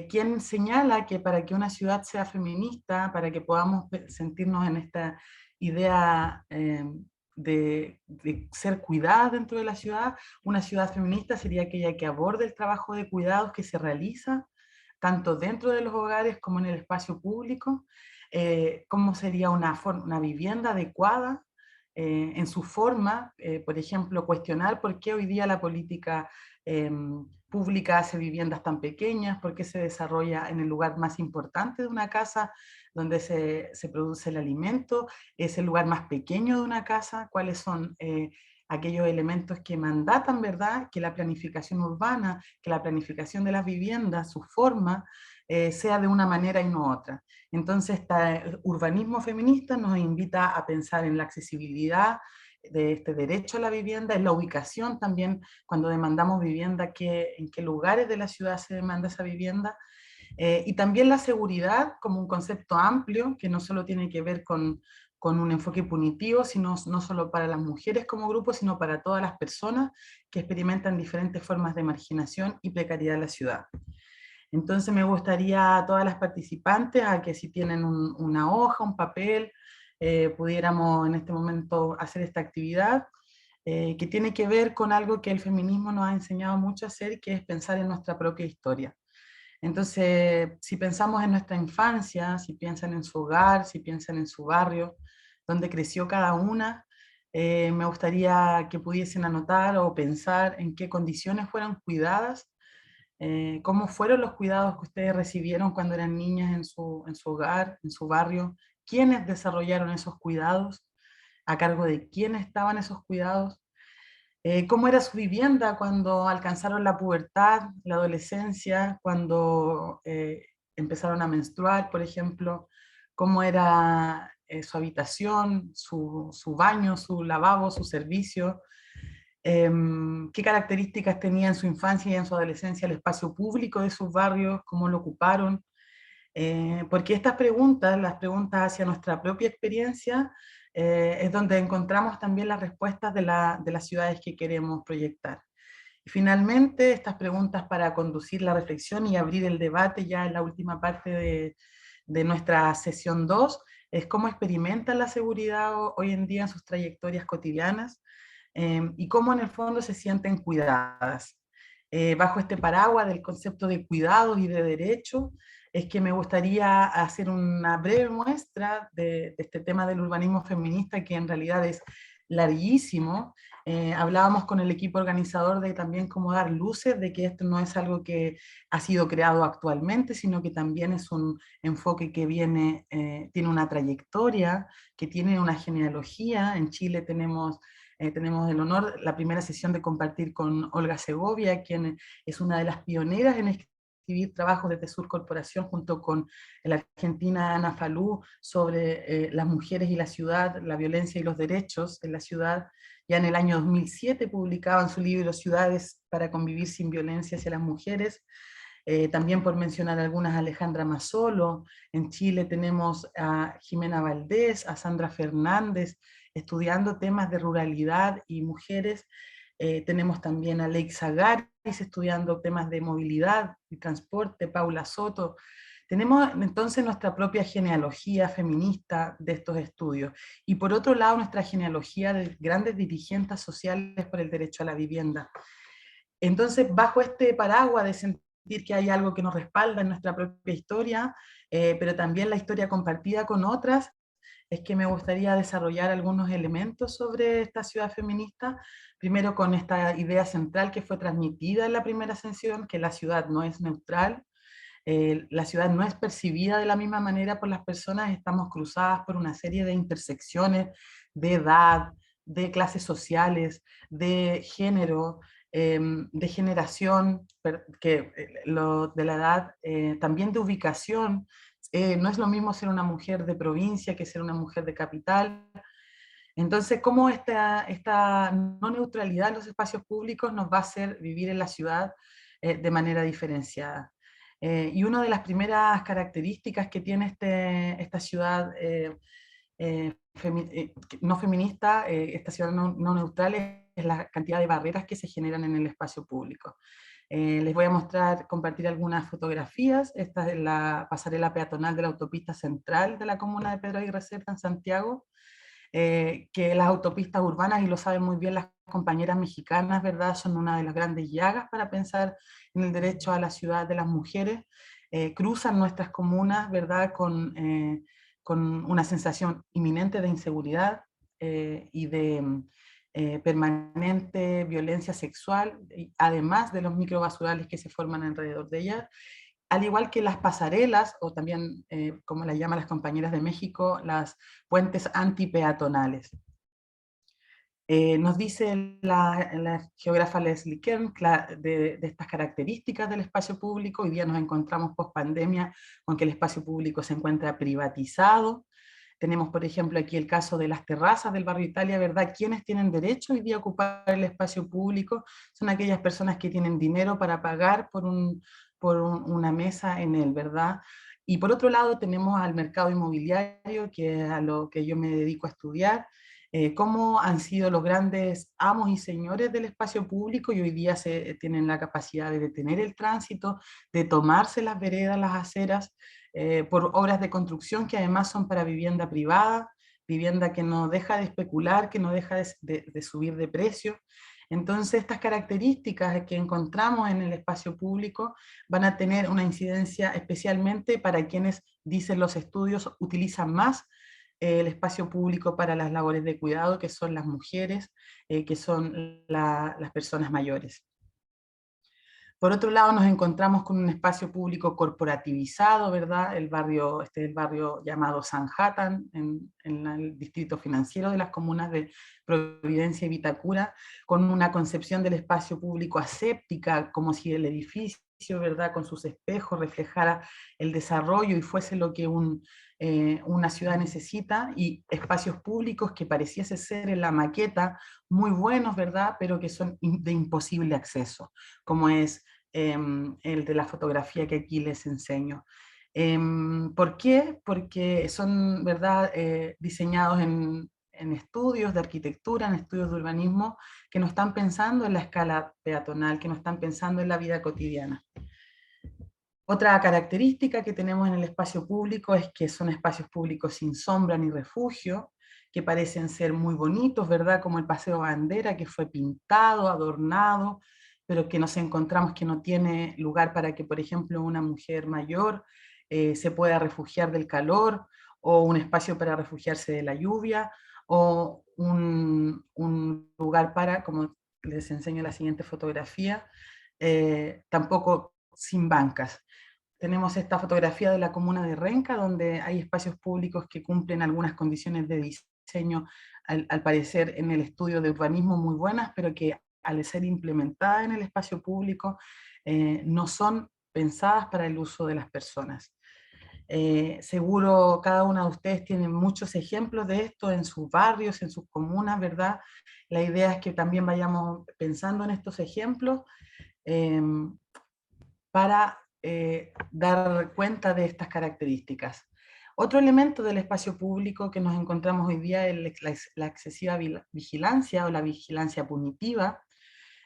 quien señala que para que una ciudad sea feminista, para que podamos sentirnos en esta idea de ser cuidada dentro de la ciudad, una ciudad feminista sería aquella que aborde el trabajo de cuidados que se realiza tanto dentro de los hogares como en el espacio público, cómo sería una vivienda adecuada en su forma, por ejemplo, cuestionar por qué hoy día la política pública hace viviendas tan pequeñas, por qué se desarrolla en el lugar más importante de una casa, donde se produce el alimento, es el lugar más pequeño de una casa, cuáles son aquellos elementos que mandatan, ¿verdad?, que la planificación urbana, que la planificación de las viviendas, su forma, sea de una manera y no otra. Entonces, este urbanismo feminista nos invita a pensar en la accesibilidad de este derecho a la vivienda, en la ubicación también, cuando demandamos vivienda, en qué lugares de la ciudad se demanda esa vivienda, y también la seguridad como un concepto amplio, que no solo tiene que ver con un enfoque punitivo, sino no solo para las mujeres como grupo, sino para todas las personas que experimentan diferentes formas de marginación y precariedad en la ciudad. Entonces me gustaría a todas las participantes a que si tienen una hoja, un papel, pudiéramos en este momento hacer esta actividad, que tiene que ver con algo que el feminismo nos ha enseñado mucho a hacer, que es pensar en nuestra propia historia. Entonces, si pensamos en nuestra infancia, si piensan en su hogar, si piensan en su barrio, donde creció cada una, me gustaría que pudiesen anotar o pensar en qué condiciones fueron cuidadas, cómo fueron los cuidados que ustedes recibieron cuando eran niñas en su hogar, en su barrio, quiénes desarrollaron esos cuidados, a cargo de quiénes estaban esos cuidados, cómo era su vivienda cuando alcanzaron la pubertad, la adolescencia, cuando empezaron a menstruar, por ejemplo, cómo era su habitación, su baño, su lavabo, su servicio, qué características tenía en su infancia y en su adolescencia el espacio público de sus barrios, cómo lo ocuparon, porque estas preguntas, las preguntas hacia nuestra propia experiencia, es donde encontramos también las respuestas de las ciudades que queremos proyectar. Y finalmente, estas preguntas para conducir la reflexión y abrir el debate ya en la última parte de nuestra sesión 2, es cómo experimentan la seguridad hoy en día en sus trayectorias cotidianas, y cómo en el fondo se sienten cuidadas. Bajo este paraguas del concepto de cuidados y de derecho, es que me gustaría hacer una breve muestra de este tema del urbanismo feminista, que en realidad es larguísimo. Hablábamos con el equipo organizador de también cómo dar luces de que esto no es algo que ha sido creado actualmente, sino que también es un enfoque que viene, tiene una trayectoria, que tiene una genealogía. En Chile tenemos el honor, la primera sesión de compartir con Olga Segovia, quien es una de las pioneras en escribir trabajos desde Sur Corporación junto con la argentina Ana Falú sobre las mujeres y la ciudad, la violencia y los derechos en la ciudad. Ya en el año 2007 publicaban su libro Ciudades para convivir sin violencia hacia las mujeres. También por mencionar algunas, Alejandra Mazzolo. En Chile tenemos a Jimena Valdés, a Sandra Fernández, estudiando temas de ruralidad y mujeres. Tenemos también a Leixa Garis estudiando temas de movilidad y transporte, Paula Soto. Tenemos entonces nuestra propia genealogía feminista de estos estudios. Y por otro lado, nuestra genealogía de grandes dirigentes sociales por el derecho a la vivienda. Entonces, bajo este paraguas de sentir que hay algo que nos respalda en nuestra propia historia, pero también la historia compartida con otras, es que me gustaría desarrollar algunos elementos sobre esta ciudad feminista, primero con esta idea central que fue transmitida en la primera sesión, que la ciudad no es neutral, la ciudad no es percibida de la misma manera por las personas, estamos cruzadas por una serie de intersecciones de edad, de clases sociales, de género, de generación, de la edad, también de ubicación. No es lo mismo ser una mujer de provincia que ser una mujer de capital. Entonces, ¿cómo esta no neutralidad en los espacios públicos nos va a hacer vivir en la ciudad de manera diferenciada? Y una de las primeras características que tiene esta ciudad no feminista, esta ciudad no neutral, es la cantidad de barreras que se generan en el espacio público. Les voy a mostrar, compartir algunas fotografías. Esta es la pasarela peatonal de la autopista central de la comuna de Pedro Aguirre Cerda en Santiago, que las autopistas urbanas, y lo saben muy bien las compañeras mexicanas, ¿verdad?, son una de las grandes llagas para pensar en el derecho a la ciudad de las mujeres. Cruzan nuestras comunas, ¿verdad?, con una sensación inminente de inseguridad y de permanente violencia sexual, además de los microbasurales que se forman alrededor de ellas, al igual que las pasarelas, o también, como las llaman las compañeras de México, las puentes antipeatonales. Nos dice la geógrafa Leslie Kern de estas características del espacio público. Hoy día nos encontramos post pandemia con que el espacio público se encuentra privatizado. Tenemos, por ejemplo, aquí el caso de las terrazas del barrio Italia, ¿verdad? ¿Quiénes tienen derecho hoy día a ocupar el espacio público? Son aquellas personas que tienen dinero para pagar por una mesa en él, ¿verdad? Y por otro lado tenemos al mercado inmobiliario, que es a lo que yo me dedico a estudiar, cómo han sido los grandes amos y señores del espacio público, y hoy día tienen la capacidad de detener el tránsito, de tomarse las veredas, las aceras, por obras de construcción que además son para vivienda privada, vivienda que no deja de especular, que no deja de subir de precio. Entonces, estas características que encontramos en el espacio público van a tener una incidencia especialmente para quienes, dicen los estudios, utilizan más el espacio público para las labores de cuidado, que son las mujeres, que son las personas mayores. Por otro lado, nos encontramos con un espacio público corporativizado, ¿verdad? El barrio llamado Sanhattan, en el distrito financiero de las comunas de Providencia y Vitacura, con una concepción del espacio público aséptica, como si el edificio, ¿verdad?, con sus espejos reflejara el desarrollo y fuese lo que una ciudad necesita, y espacios públicos que pareciese ser en la maqueta muy buenos, ¿verdad?, pero que son de imposible acceso, como es el de la fotografía que aquí les enseño. ¿Por qué? Porque son, ¿verdad?, diseñados en estudios de arquitectura, en estudios de urbanismo, que no están pensando en la escala peatonal, que no están pensando en la vida cotidiana. Otra característica que tenemos en el espacio público es que son espacios públicos sin sombra ni refugio, que parecen ser muy bonitos, ¿verdad?, como el Paseo Bandera, que fue pintado, adornado, pero que nos encontramos que no tiene lugar para que, por ejemplo, una mujer mayor se pueda refugiar del calor, o un espacio para refugiarse de la lluvia, o un lugar para, como les enseño en la siguiente fotografía, tampoco sin bancas. Tenemos esta fotografía de la comuna de Renca, donde hay espacios públicos que cumplen algunas condiciones de diseño, al parecer en el estudio de urbanismo muy buenas, pero que al ser implementadas en el espacio público no son pensadas para el uso de las personas. Seguro cada una de ustedes tiene muchos ejemplos de esto en sus barrios, en sus comunas, ¿verdad? La idea es que también vayamos pensando en estos ejemplos para dar cuenta de estas características. Otro elemento del espacio público que nos encontramos hoy día es la excesiva vigilancia o la vigilancia punitiva.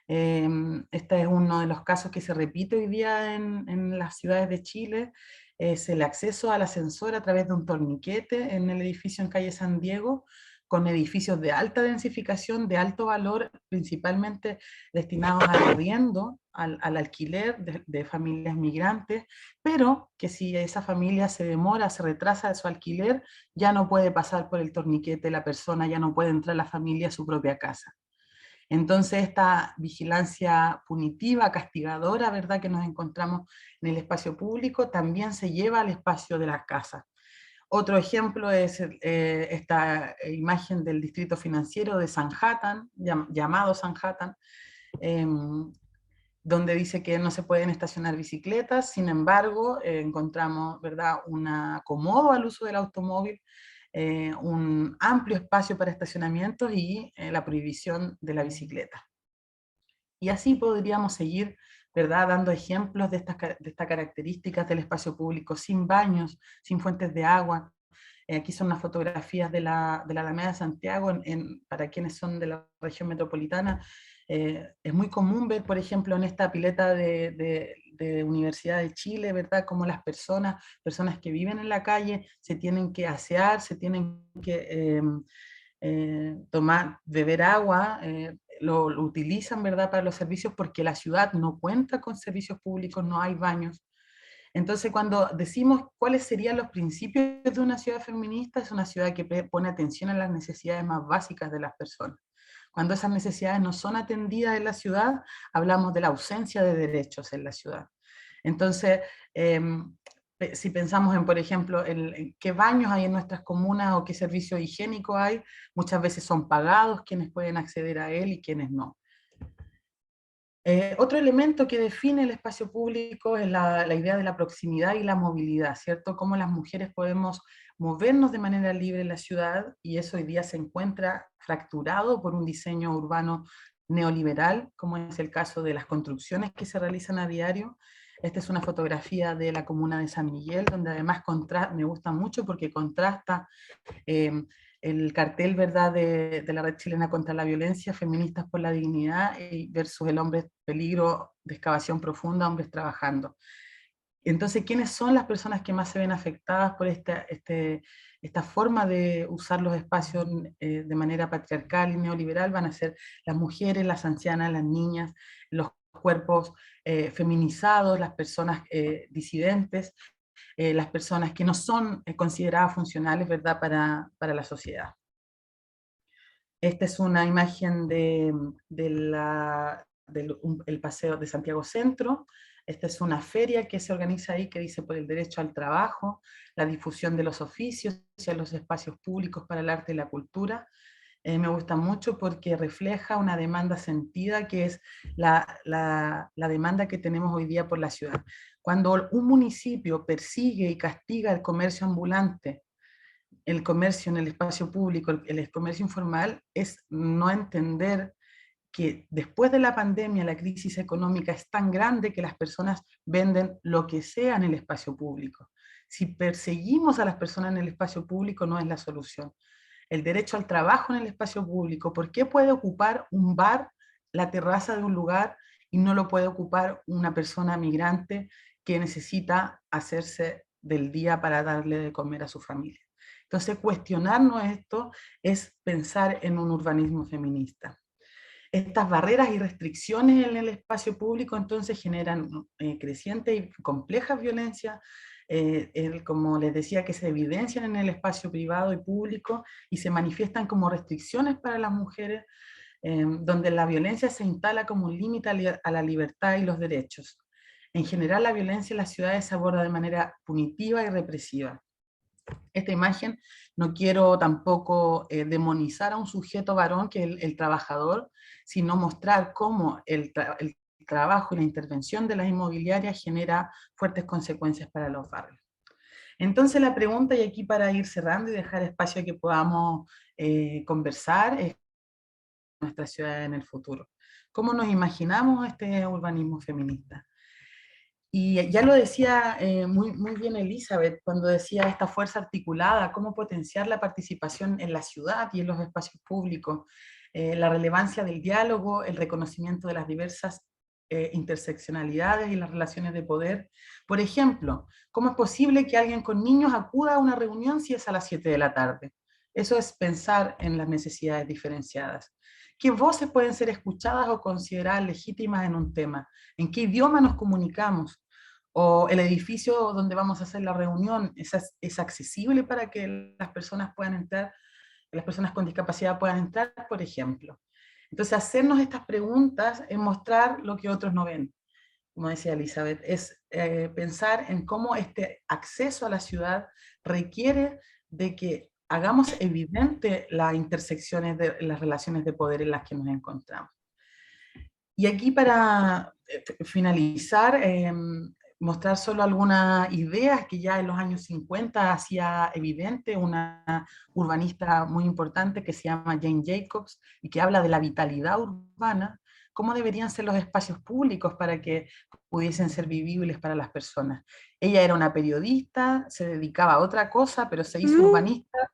Este es uno de los casos que se repite hoy día en las ciudades de Chile. Es el acceso al ascensor a través de un torniquete en el edificio en calle San Diego, con edificios de alta densificación, de alto valor, principalmente destinados al arriendo, al alquiler de familias migrantes, pero que si esa familia se demora, se retrasa de su alquiler, ya no puede pasar por el torniquete la persona, ya no puede entrar la familia a su propia casa. Entonces esta vigilancia punitiva, castigadora, ¿verdad?, que nos encontramos en el espacio público, también se lleva al espacio de la casa. Otro ejemplo es esta imagen del distrito financiero de Sanhattan, llamado Sanhattan, donde dice que no se pueden estacionar bicicletas. Sin embargo, encontramos, ¿verdad?, un acomodo al uso del automóvil, un amplio espacio para estacionamientos y la prohibición de la bicicleta. Y así podríamos seguir, ¿verdad?, dando ejemplos de estas características del espacio público, sin baños, sin fuentes de agua, Aquí son unas fotografías de la Alameda de Santiago, para quienes son de la región metropolitana. Es muy común ver, por ejemplo, en esta pileta de Universidad de Chile, ¿verdad? Como las personas que viven en la calle se tienen que asear, se tienen que beber agua, lo utilizan, ¿verdad?, para los servicios, porque la ciudad no cuenta con servicios públicos, no hay baños. Entonces, cuando decimos cuáles serían los principios de una ciudad feminista, es una ciudad que pone atención a las necesidades más básicas de las personas. Cuando esas necesidades no son atendidas en la ciudad, hablamos de la ausencia de derechos en la ciudad. Entonces, si pensamos en, por ejemplo, en qué baños hay en nuestras comunas o qué servicio higiénico hay, muchas veces son pagados quienes pueden acceder a él y quienes no. Otro elemento que define el espacio público es la idea de la proximidad y la movilidad, ¿cierto? Cómo las mujeres podemos movernos de manera libre en la ciudad, y eso hoy día se encuentra fracturado por un diseño urbano neoliberal, como es el caso de las construcciones que se realizan a diario. Esta es una fotografía de la comuna de San Miguel, donde además me gusta mucho porque contrasta el cartel, ¿verdad?, de la Red Chilena contra la Violencia, Feministas por la Dignidad, versus el hombre peligro de excavación profunda, hombres trabajando. Entonces, ¿quiénes son las personas que más se ven afectadas por esta forma de usar los espacios de manera patriarcal y neoliberal? Van a ser las mujeres, las ancianas, las niñas, los cuerpos feminizados, las personas disidentes, las personas que no son consideradas funcionales, ¿verdad?, para la sociedad. Esta es una imagen del paseo de Santiago Centro. Esta es una feria que se organiza ahí, que dice por el derecho al trabajo, la difusión de los oficios y a los espacios públicos para el arte y la cultura. Me gusta mucho porque refleja una demanda sentida, que es la demanda que tenemos hoy día por la ciudad. Cuando un municipio persigue y castiga el comercio ambulante, el comercio en el espacio público, el comercio informal, es no entender que después de la pandemia la crisis económica es tan grande que las personas venden lo que sea en el espacio público. Si perseguimos a las personas en el espacio público, no es la solución. El derecho al trabajo en el espacio público, ¿por qué puede ocupar un bar la terraza de un lugar y no lo puede ocupar una persona migrante que necesita hacerse del día para darle de comer a su familia? Entonces, cuestionarnos esto es pensar en un urbanismo feminista. Estas barreras y restricciones en el espacio público entonces generan creciente y complejas violencias, como les decía, que se evidencian en el espacio privado y público y se manifiestan como restricciones para las mujeres, donde la violencia se instala como un límite a la libertad y los derechos. En general, la violencia en las ciudades se aborda de manera punitiva y represiva. Esta imagen, no quiero tampoco demonizar a un sujeto varón que es el trabajador, sino mostrar cómo el trabajo y la intervención de las inmobiliarias genera fuertes consecuencias para los barrios. Entonces la pregunta, y aquí para ir cerrando y dejar espacio a que podamos conversar, es nuestra ciudad en el futuro. ¿Cómo nos imaginamos este urbanismo feminista? Y ya lo decía muy bien Elizabeth, cuando decía esta fuerza articulada, cómo potenciar la participación en la ciudad y en los espacios públicos, la relevancia del diálogo, el reconocimiento de las diversas interseccionalidades y las relaciones de poder. Por ejemplo, ¿cómo es posible que alguien con niños acuda a una reunión si es a las 7 de la tarde? Eso es pensar en las necesidades diferenciadas. ¿Qué voces pueden ser escuchadas o consideradas legítimas en un tema? ¿En qué idioma nos comunicamos? ¿O el edificio donde vamos a hacer la reunión es accesible para que las personas puedan entrar, que las personas con discapacidad puedan entrar, por ejemplo? Entonces, hacernos estas preguntas es mostrar lo que otros no ven. Como decía Elizabeth, es pensar en cómo este acceso a la ciudad requiere de que hagamos evidente las intersecciones de las relaciones de poder en las que nos encontramos. Y aquí para finalizar, mostrar solo algunas ideas que ya en los años 50 hacía evidente una urbanista muy importante que se llama Jane Jacobs y que habla de la vitalidad urbana, cómo deberían ser los espacios públicos para que pudiesen ser vivibles para las personas. Ella era una periodista, se dedicaba a otra cosa, pero se hizo urbanista,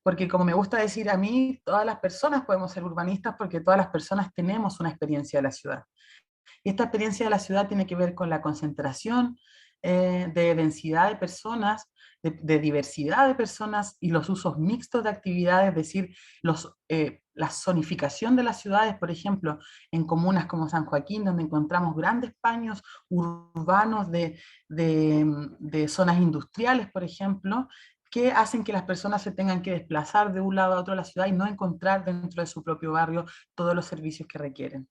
porque como me gusta decir a mí, todas las personas podemos ser urbanistas porque todas las personas tenemos una experiencia de la ciudad. Y esta experiencia de la ciudad tiene que ver con la concentración de densidad de personas, de diversidad de personas y los usos mixtos de actividades, es decir, la zonificación de las ciudades, por ejemplo, en comunas como San Joaquín, donde encontramos grandes paños urbanos de zonas industriales, por ejemplo, que hacen que las personas se tengan que desplazar de un lado a otro de la ciudad y no encontrar dentro de su propio barrio todos los servicios que requieren.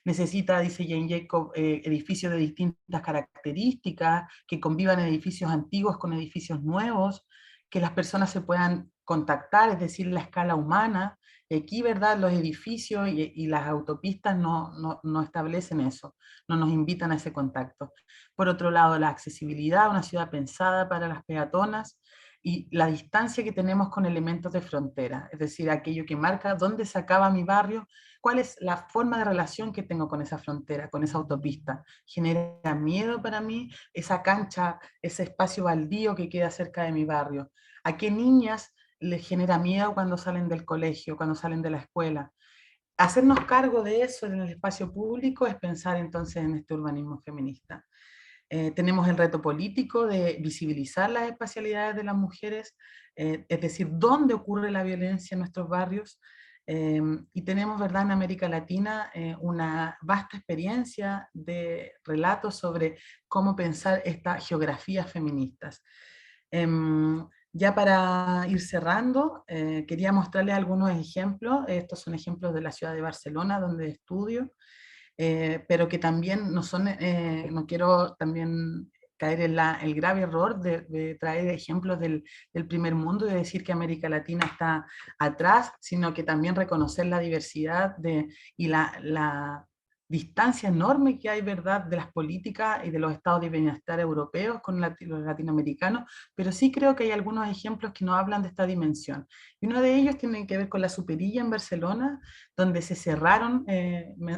Necesita, dice Jane Jacob, edificios de distintas características, que convivan edificios antiguos con edificios nuevos, que las personas se puedan contactar, es decir, la escala humana. Y aquí, ¿verdad?, los edificios y las autopistas no establecen eso, no nos invitan a ese contacto. Por otro lado, la accesibilidad, una ciudad pensada para las peatonas, y la distancia que tenemos con elementos de frontera, es decir, aquello que marca dónde se acaba mi barrio, cuál es la forma de relación que tengo con esa frontera, con esa autopista. ¿Genera miedo para mí esa cancha, ese espacio baldío que queda cerca de mi barrio? ¿A qué niñas les genera miedo cuando salen del colegio, cuando salen de la escuela? Hacernos cargo de eso en el espacio público es pensar entonces en este urbanismo feminista. Tenemos el reto político de visibilizar las espacialidades de las mujeres, es decir, dónde ocurre la violencia en nuestros barrios, y tenemos, ¿verdad?, en América Latina una vasta experiencia de relatos sobre cómo pensar estas geografías feministas. Ya para ir cerrando, quería mostrarles algunos ejemplos. Estos son ejemplos de la ciudad de Barcelona, donde estudio, pero que también no son, no quiero también caer en el grave error de traer ejemplos del primer mundo y de decir que América Latina está atrás, sino que también reconocer la diversidad y la distancia enorme que hay, ¿verdad?, de las políticas y de los estados de bienestar europeos con los latinoamericanos, pero sí creo que hay algunos ejemplos que no hablan de esta dimensión. Y uno de ellos tiene que ver con la Superilla en Barcelona, donde se cerraron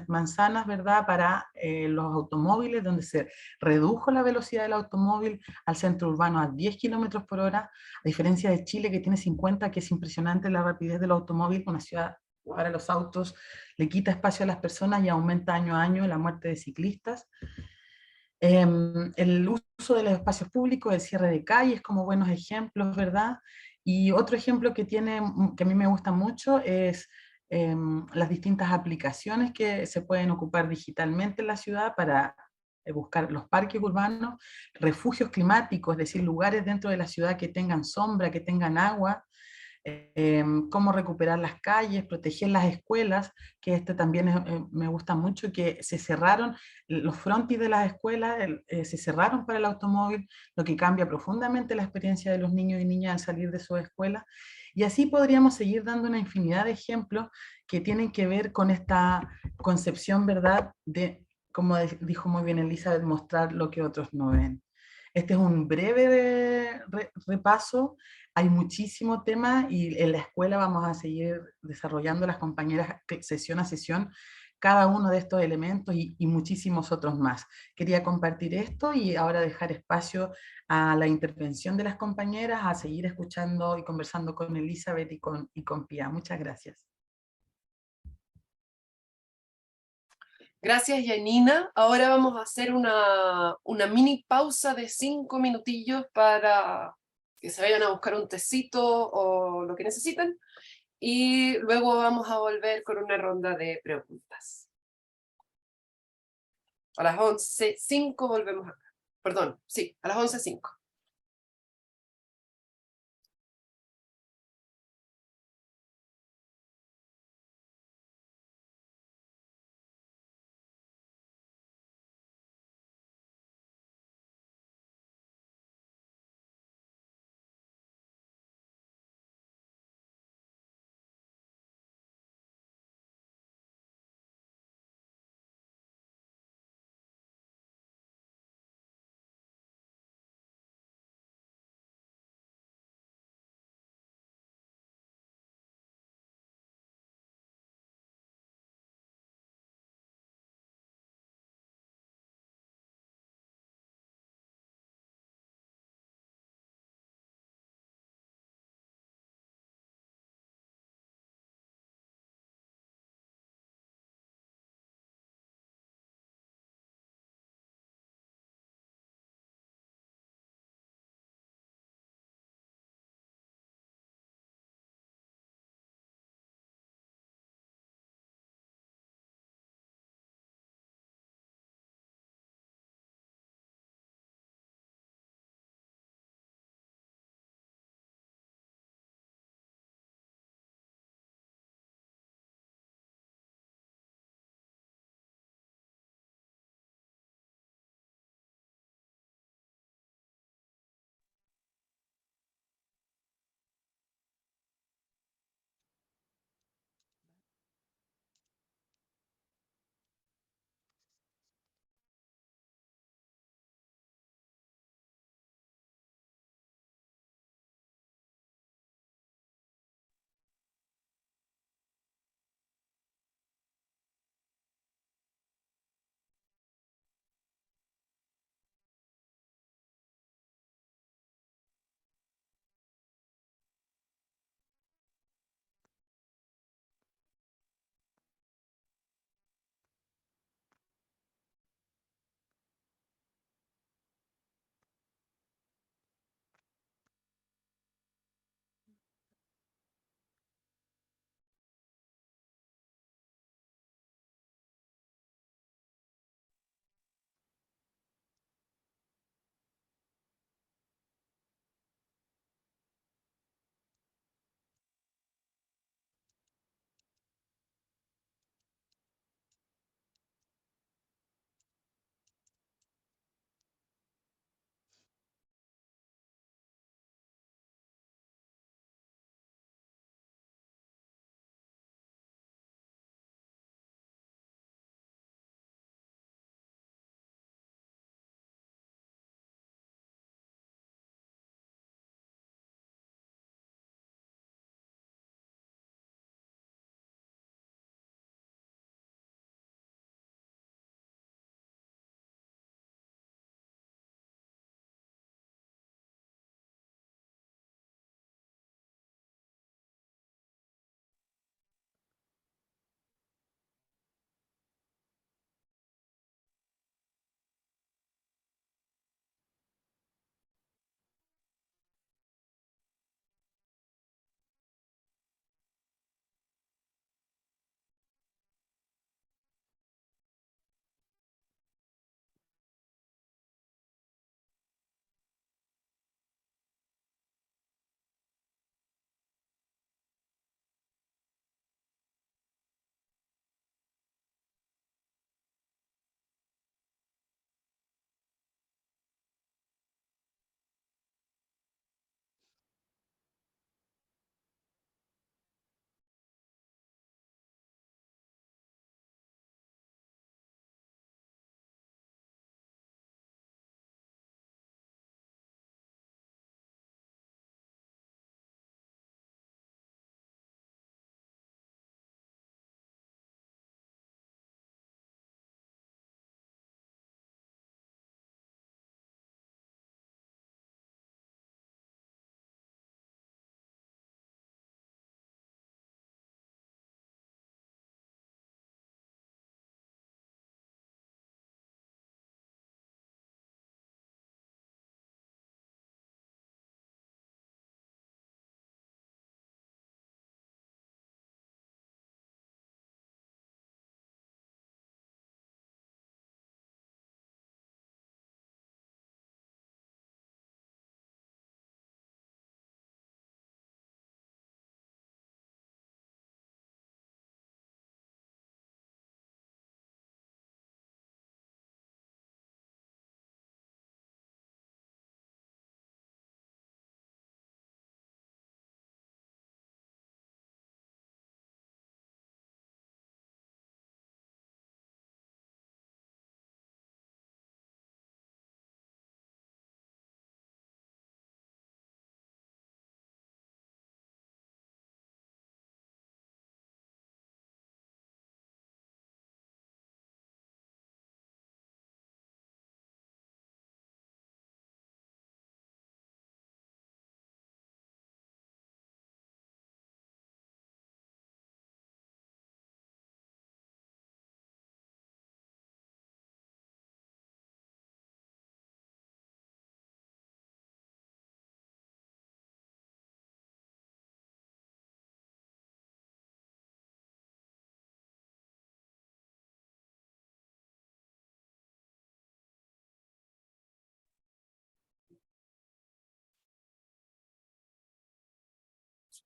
manzanas, ¿verdad?, para los automóviles, donde se redujo la velocidad del automóvil al centro urbano a 10 kilómetros por hora, a diferencia de Chile, que tiene 50, que es impresionante la rapidez del automóvil. Una ciudad para los autos le quita espacio a las personas y aumenta año a año la muerte de ciclistas. El uso de los espacios públicos, el cierre de calles como buenos ejemplos, ¿verdad? Y otro ejemplo que que a mí me gusta mucho es las distintas aplicaciones que se pueden ocupar digitalmente en la ciudad para buscar los parques urbanos, refugios climáticos, es decir, lugares dentro de la ciudad que tengan sombra, que tengan agua, cómo recuperar las calles, proteger las escuelas, que este también me gusta mucho, que se cerraron los frontis de las escuelas, se cerraron para el automóvil, lo que cambia profundamente la experiencia de los niños y niñas al salir de sus escuelas. Y así podríamos seguir dando una infinidad de ejemplos que tienen que ver con esta concepción, ¿verdad?, de, como dijo muy bien Elizabeth, mostrar lo que otros no ven. Este es un breve repaso, hay muchísimo tema y en la escuela vamos a seguir desarrollando las compañeras sesión a sesión cada uno de estos elementos y muchísimos otros más. Quería compartir esto y ahora dejar espacio a la intervención de las compañeras, a seguir escuchando y conversando con Elizabeth y con Pia. Muchas gracias. Gracias, Janina. Ahora vamos a hacer una mini pausa de 5 minutillos para que se vayan a buscar un tecito o lo que necesiten. Y luego vamos a volver con una ronda de preguntas. A las 11:05 volvemos acá. Perdón, sí, a las 11:05.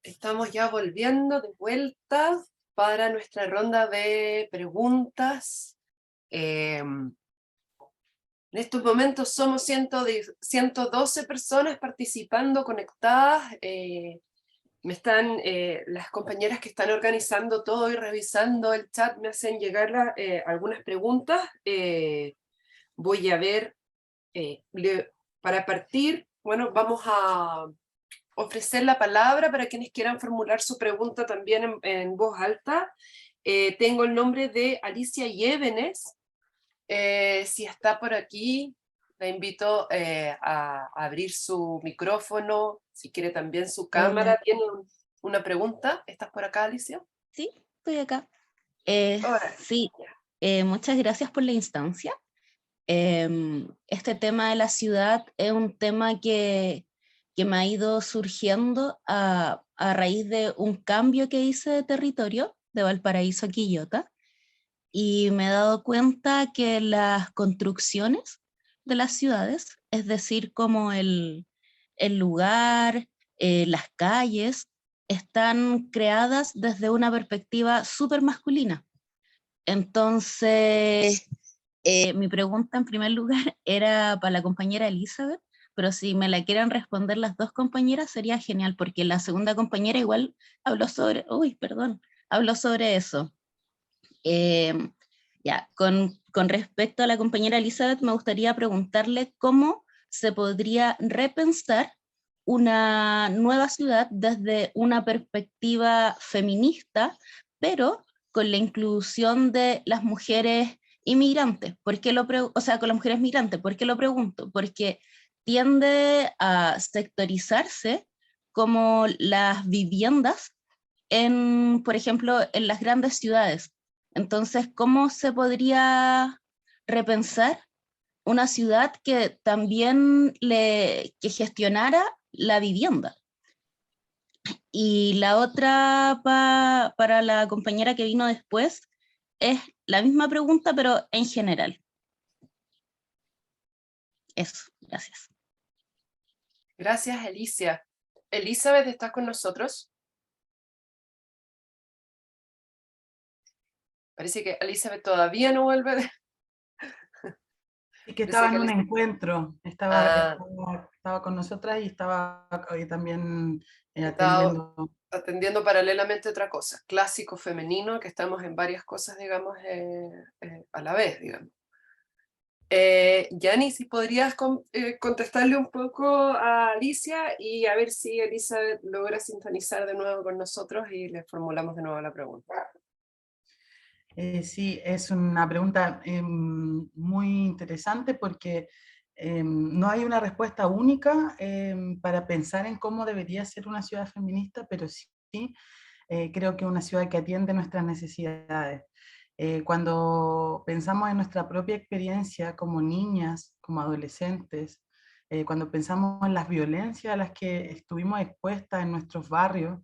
Estamos ya volviendo de vuelta para nuestra ronda de preguntas. En estos momentos somos 112 personas participando, conectadas. Las compañeras que están organizando todo y revisando el chat me hacen llegar algunas preguntas. Voy a ver, para partir, bueno, vamos a ofrecer la palabra para quienes quieran formular su pregunta también en voz alta. Tengo el nombre de Alicia Yévenes. Si está por aquí, la invito a abrir su micrófono, si quiere también su cámara. Hola. ¿Tiene una pregunta? ¿Estás por acá, Alicia? Sí, estoy acá. Ahora, Sí, muchas gracias por la instancia. Este tema de la ciudad es un tema que me ha ido surgiendo a raíz de un cambio que hice de territorio, de Valparaíso a Quillota, y me he dado cuenta que las construcciones de las ciudades, es decir, como el lugar, las calles, están creadas desde una perspectiva súper masculina. Entonces, mi pregunta en primer lugar era para la compañera Elizabeth, pero si me la quieren responder las dos compañeras sería genial, porque la segunda compañera igual habló sobre eso. Ya, con respecto a la compañera Elizabeth, me gustaría preguntarle cómo se podría repensar una nueva ciudad desde una perspectiva feminista, pero con la inclusión de las mujeres inmigrantes. O sea, con las mujeres migrantes. ¿Por qué lo pregunto? Porque tiende a sectorizarse como las viviendas por ejemplo, en las grandes ciudades. Entonces, ¿cómo se podría repensar una ciudad que también que gestionara la vivienda? Y la otra para la compañera que vino después es la misma pregunta, pero en general. Eso, gracias. gracias, Alicia. Elizabeth, ¿estás con nosotros? Parece que Elizabeth todavía no vuelve. Y que Parece estaba que en un Elizabeth... encuentro, Ah, estaba con nosotras y estaba también estaba atendiendo. atendiendo paralelamente otra cosa, clásico femenino, que estamos en varias cosas, digamos, a la vez, digamos. Yanni, si podrías contestarle un poco a Alicia y a ver si Elizabeth logra sintonizar de nuevo con nosotros y le formulamos de nuevo la pregunta. Sí, es una pregunta muy interesante porque no hay una respuesta única para pensar en cómo debería ser una ciudad feminista, pero sí creo que una ciudad que atiende nuestras necesidades. Cuando pensamos en nuestra propia experiencia como niñas, como adolescentes, cuando pensamos en las violencias a las que estuvimos expuestas en nuestros barrios,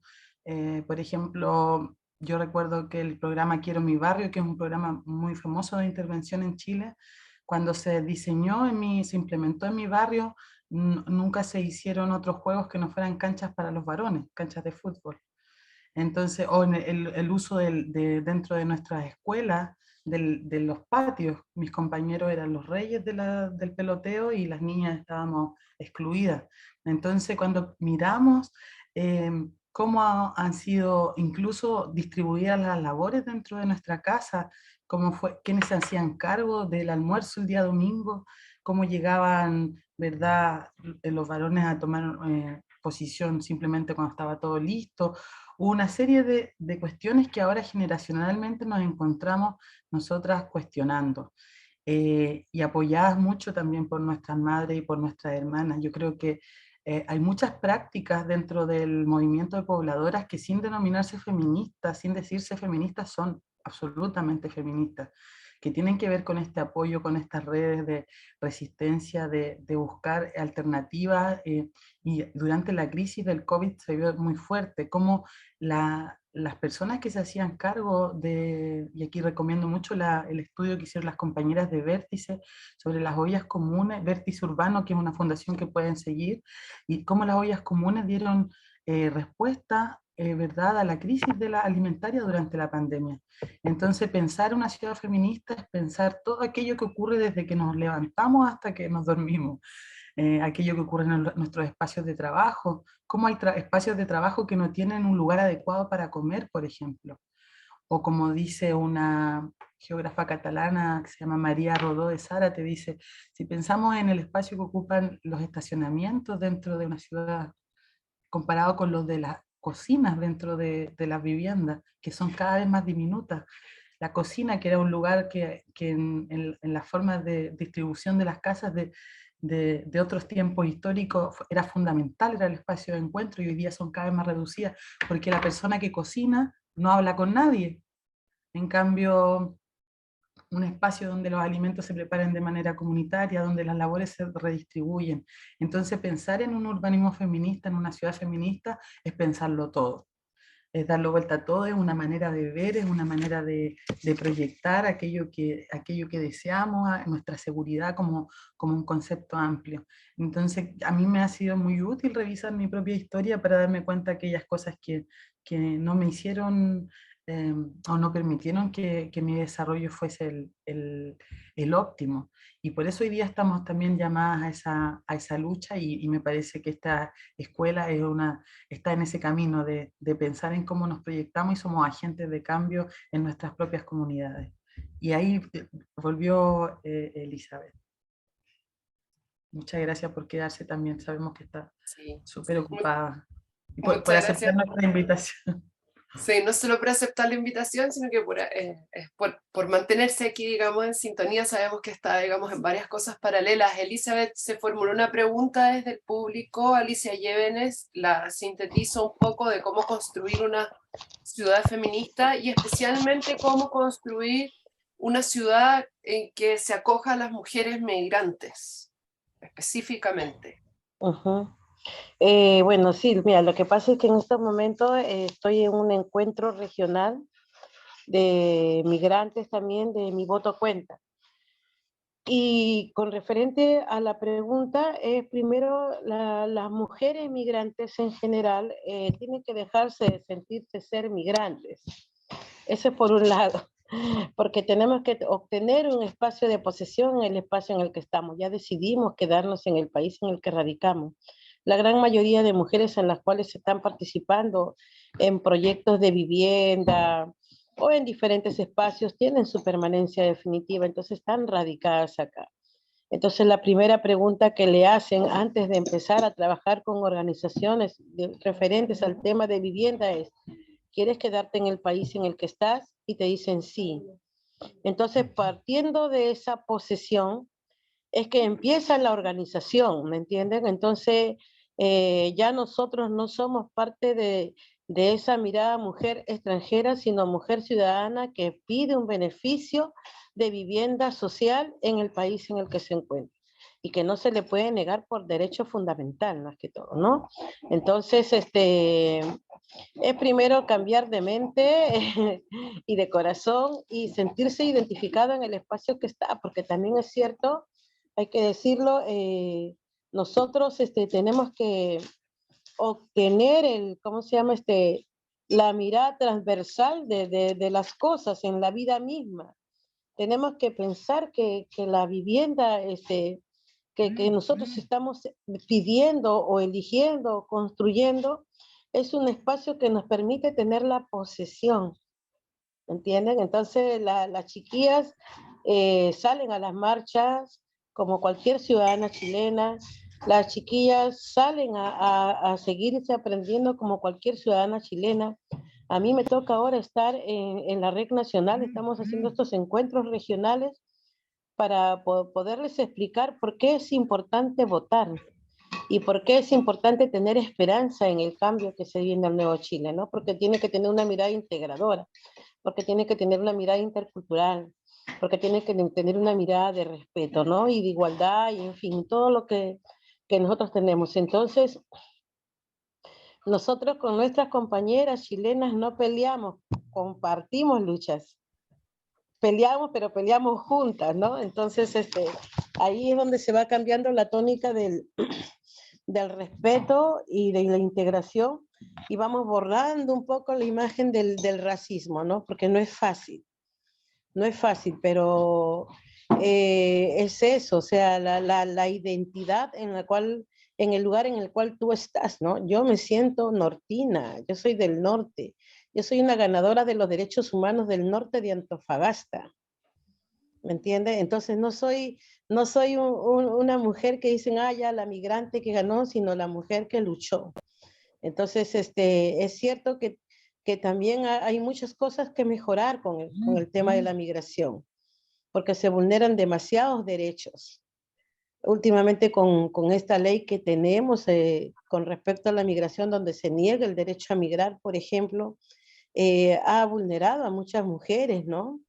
por ejemplo, yo recuerdo que el programa Quiero mi barrio, que es un programa muy famoso de intervención en Chile, cuando se diseñó se implementó en mi barrio, nunca se hicieron otros juegos que no fueran canchas para los varones, canchas de fútbol. Entonces, o en el uso dentro de nuestras escuelas, de los patios. Mis compañeros eran los reyes del peloteo y las niñas estábamos excluidas. Entonces, cuando miramos cómo han sido incluso distribuidas las labores dentro de nuestra casa, quiénes se hacían cargo del almuerzo el día domingo, cómo llegaban, ¿verdad?, los varones a tomar posición simplemente cuando estaba todo listo. Una serie de cuestiones que ahora generacionalmente nos encontramos nosotras cuestionando y apoyadas mucho también por nuestras madres y por nuestras hermanas. Yo creo que hay muchas prácticas dentro del movimiento de pobladoras que sin denominarse feministas, sin decirse feministas, son absolutamente feministas, que tienen que ver con este apoyo, con estas redes de resistencia, de buscar alternativas. Y durante la crisis del COVID se vio muy fuerte cómo las personas que se hacían cargo y aquí recomiendo mucho el estudio que hicieron las compañeras de Vértice sobre las ollas comunes, Vértice Urbano, que es una fundación que pueden seguir, y cómo las ollas comunes dieron respuesta, ¿verdad?, a la crisis de la alimentaria durante la pandemia. Entonces, pensar una ciudad feminista es pensar todo aquello que ocurre desde que nos levantamos hasta que nos dormimos. Aquello que ocurre en nuestros espacios de trabajo, como hay espacios de trabajo que no tienen un lugar adecuado para comer, por ejemplo. O como dice una geógrafa catalana que se llama María Rodó de Sara, te dice, si pensamos en el espacio que ocupan los estacionamientos dentro de una ciudad, comparado con los de las cocinas dentro de las viviendas, que son cada vez más diminutas. La cocina, que era un lugar que en las formas de distribución de las casas de otros tiempos históricos era fundamental, era el espacio de encuentro, y hoy día son cada vez más reducidas, porque la persona que cocina no habla con nadie. En cambio, un espacio donde los alimentos se preparen de manera comunitaria, donde las labores se redistribuyen. Entonces, pensar en un urbanismo feminista, en una ciudad feminista, es pensarlo todo. Es darlo vuelta a todo, es una manera de ver, es una manera de proyectar aquello que deseamos, nuestra seguridad como un concepto amplio. Entonces, a mí me ha sido muy útil revisar mi propia historia para darme cuenta de aquellas cosas que no me hicieron o no permitieron que mi desarrollo fuese el óptimo. Y por eso hoy día estamos también llamadas a esa lucha, y me parece que esta escuela está en ese camino de pensar en cómo nos proyectamos y somos agentes de cambio en nuestras propias comunidades. Y ahí volvió Elizabeth. Muchas gracias por quedarse también, sabemos que está súper ocupada. Y por aceptar nuestra invitación. Sí, no solo por aceptar la invitación, sino que por mantenerse aquí, digamos, en sintonía. Sabemos que está, digamos, en varias cosas paralelas. Elizabeth se formuló una pregunta desde el público. Alicia Llévenes la sintetiza un poco de cómo construir una ciudad feminista, y especialmente cómo construir una ciudad en que se acoja a las mujeres migrantes, específicamente. Bueno, sí, mira, lo que pasa es que en estos momentos estoy en un encuentro regional de migrantes también, de Mi Voto Cuenta. Y con referente a la pregunta, primero las mujeres migrantes en general tienen que dejarse de sentirse ser migrantes. Eso es por un lado, porque tenemos que obtener un espacio de posesión en el espacio en el que estamos. Ya decidimos quedarnos en el país en el que radicamos. La gran mayoría de mujeres en las cuales están participando en proyectos de vivienda o en diferentes espacios tienen su permanencia definitiva, entonces están radicadas acá. Entonces la primera pregunta que le hacen antes de empezar a trabajar con organizaciones referentes al tema de vivienda es: ¿quieres quedarte en el país en el que estás? Y te dicen sí. Entonces, partiendo de esa posesión, es que empieza la organización, ¿me entienden? Entonces, ya nosotros no somos parte de esa mirada mujer extranjera, sino mujer ciudadana que pide un beneficio de vivienda social en el país en el que se encuentra, y que no se le puede negar por derecho fundamental, más que todo, ¿no? Entonces, es primero cambiar de mente y de corazón y sentirse identificado en el espacio que está, porque también es cierto, hay que decirlo, nosotros tenemos que obtener ¿cómo se llama? La mirada transversal de las cosas en la vida misma. Tenemos que pensar que la vivienda que nosotros estamos pidiendo o eligiendo o construyendo es un espacio que nos permite tener la posesión, ¿entienden? Entonces las chiquillas salen a las marchas como cualquier ciudadana chilena, las chiquillas salen a seguirse aprendiendo como cualquier ciudadana chilena. A mí me toca ahora estar en la red nacional, estamos haciendo estos encuentros regionales para poderles explicar por qué es importante votar y por qué es importante tener esperanza en el cambio que se viene al nuevo Chile, ¿no? Porque tiene que tener una mirada integradora, porque tiene que tener una mirada intercultural, porque tiene que tener una mirada de respeto, ¿no? Y de igualdad, y en fin, todo lo que nosotros tenemos. Entonces, nosotros con nuestras compañeras chilenas no peleamos, compartimos luchas. Peleamos, pero peleamos juntas, ¿no? Entonces, ahí es donde se va cambiando la tónica del respeto y de la integración, y vamos borrando un poco la imagen del racismo, ¿no? Porque no es fácil, no es fácil, pero es eso, o sea, la identidad en la cual, en el lugar en el cual tú estás, ¿no? Yo me siento nortina, yo soy del norte, yo soy una ganadora de los derechos humanos del norte de Antofagasta, ¿me entiendes? Entonces no soy una mujer que dicen, ah, ya la migrante que ganó, sino la mujer que luchó. Entonces, es cierto que también hay muchas cosas que mejorar con el tema de la migración, porque se vulneran demasiados derechos. Últimamente con esta ley que tenemos con respecto a la migración, donde se niega el derecho a migrar, por ejemplo, ha vulnerado a muchas mujeres, ¿no?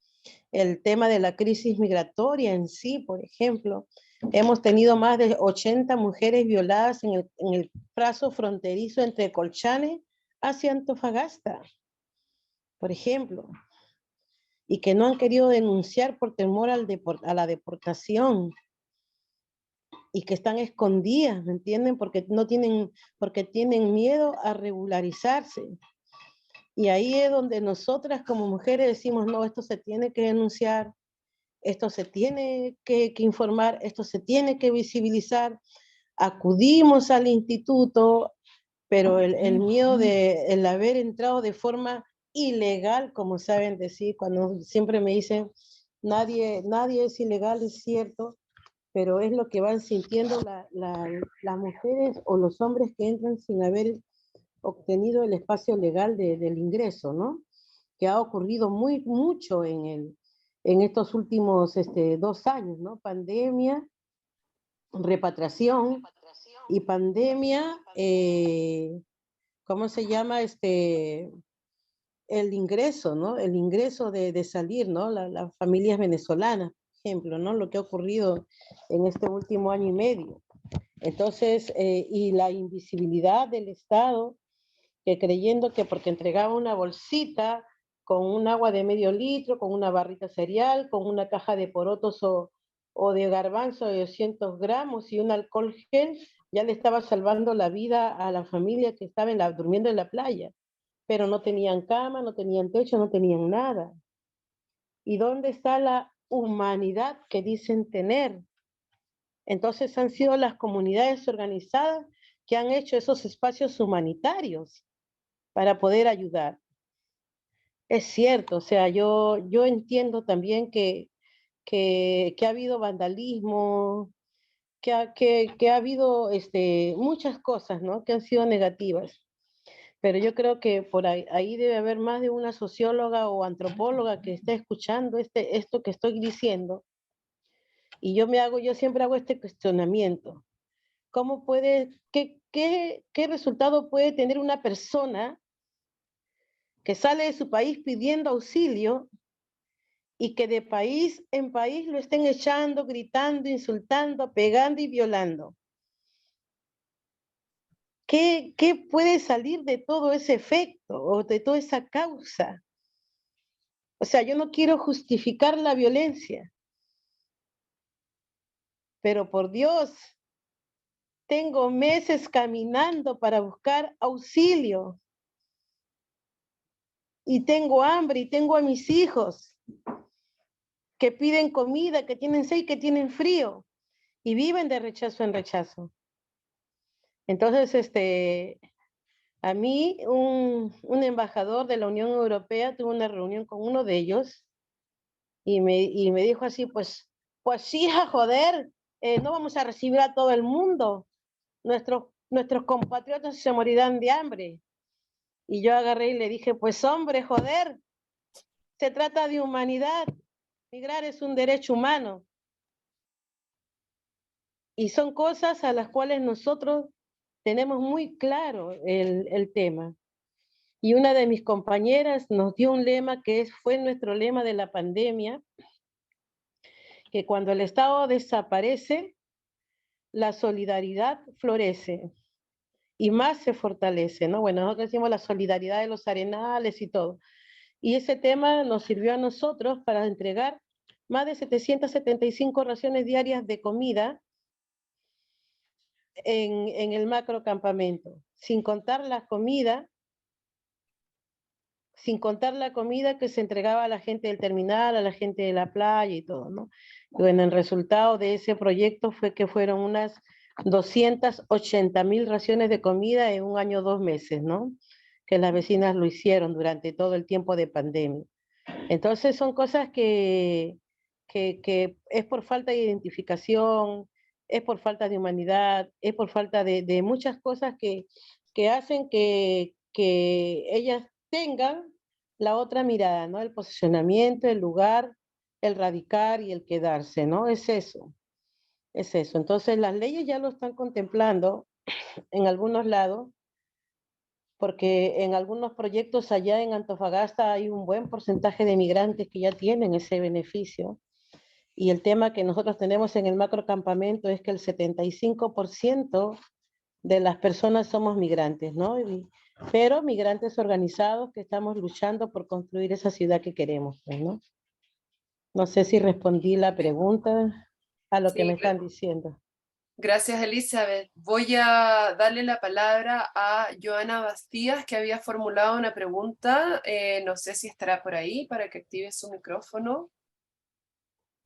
El tema de la crisis migratoria en sí, por ejemplo, hemos tenido más de 80 mujeres violadas en el paso fronterizo entre Colchane hacia Antofagasta, por ejemplo, y que no han querido denunciar por temor a la deportación y que están escondidas, ¿me entienden? Porque tienen miedo a regularizarse. Y ahí es donde nosotras como mujeres decimos, no, esto se tiene que denunciar, esto se tiene que informar, esto se tiene que visibilizar. Acudimos al instituto, pero el miedo de el haber entrado de forma ilegal, como saben decir, cuando siempre me dicen, nadie es ilegal, es cierto, pero es lo que van sintiendo las mujeres o los hombres que entran sin haber obtenido el espacio legal del ingreso, ¿no? Que ha ocurrido mucho en estos últimos 2 años, ¿no? Pandemia, repatriación y pandemia, ¿cómo se llama? El ingreso, ¿no? El ingreso de salir, ¿no? Las familias venezolanas, por ejemplo, ¿no? Lo que ha ocurrido en este último año y medio. Entonces, y la invisibilidad del Estado, que creyendo que porque entregaba una bolsita con un agua de medio litro, con una barrita cereal, con una caja de porotos o de garbanzo de 200 gramos y un alcohol gel, ya le estaba salvando la vida a la familia que estaba durmiendo en la playa, pero no tenían cama, no tenían techo, no tenían nada. ¿Y dónde está la humanidad que dicen tener? Entonces han sido las comunidades organizadas que han hecho esos espacios humanitarios para poder ayudar. Es cierto, o sea, yo entiendo también que ha habido vandalismo, que ha habido muchas cosas, ¿no? Que han sido negativas. Pero yo creo que por ahí debe haber más de una socióloga o antropóloga que esté escuchando esto que estoy diciendo. Y yo siempre hago este cuestionamiento. ¿Cómo qué resultado puede tener una persona que sale de su país pidiendo auxilio y que de país en país lo estén echando, gritando, insultando, pegando y violando? ¿Qué puede salir de todo ese efecto o de toda esa causa? O sea, yo no quiero justificar la violencia, pero por Dios, tengo meses caminando para buscar auxilio y tengo hambre y tengo a mis hijos que piden comida, que tienen sed, que tienen frío y viven de rechazo en rechazo. Entonces, a mí un embajador de la Unión Europea tuvo una reunión con uno de ellos y me dijo así, pues hija, joder, no vamos a recibir a todo el mundo. Nuestros compatriotas se morirán de hambre. Y yo agarré y le dije, pues hombre, joder, se trata de humanidad. Migrar es un derecho humano. Y son cosas a las cuales nosotros tenemos muy claro el tema. Y una de mis compañeras nos dio un lema que fue nuestro lema de la pandemia, que cuando el Estado desaparece, la solidaridad florece y más se fortalece, ¿no? Bueno, nosotros decimos la solidaridad de los arenales y todo. Y ese tema nos sirvió a nosotros para entregar más de 775 raciones diarias de comida en el macro campamento. sin contar la comida que se entregaba a la gente del terminal, a la gente de la playa y todo, ¿no? Y bueno, el resultado de ese proyecto fue que fueron unas 280.000 raciones de comida en un año, 2 meses, ¿no? Que las vecinas lo hicieron durante todo el tiempo de pandemia. Entonces son cosas que es por falta de identificación, es por falta de humanidad, es por falta de muchas cosas que hacen que ellas tengan la otra mirada, ¿no? El posicionamiento, el lugar, el radicar y el quedarse, ¿no? Es eso, es eso. Entonces las leyes ya lo están contemplando en algunos lados, porque en algunos proyectos allá en Antofagasta hay un buen porcentaje de migrantes que ya tienen ese beneficio. Y el tema que nosotros tenemos en el macrocampamento es que el 75% de las personas somos migrantes, ¿no? Pero migrantes organizados que estamos luchando por construir esa ciudad que queremos, pues, ¿no? No sé si respondí la pregunta a lo que me Sí, están diciendo. gracias, Elizabeth. Voy a darle la palabra a Joana Bastías, que había formulado una pregunta. No sé si estará por ahí para que active su micrófono.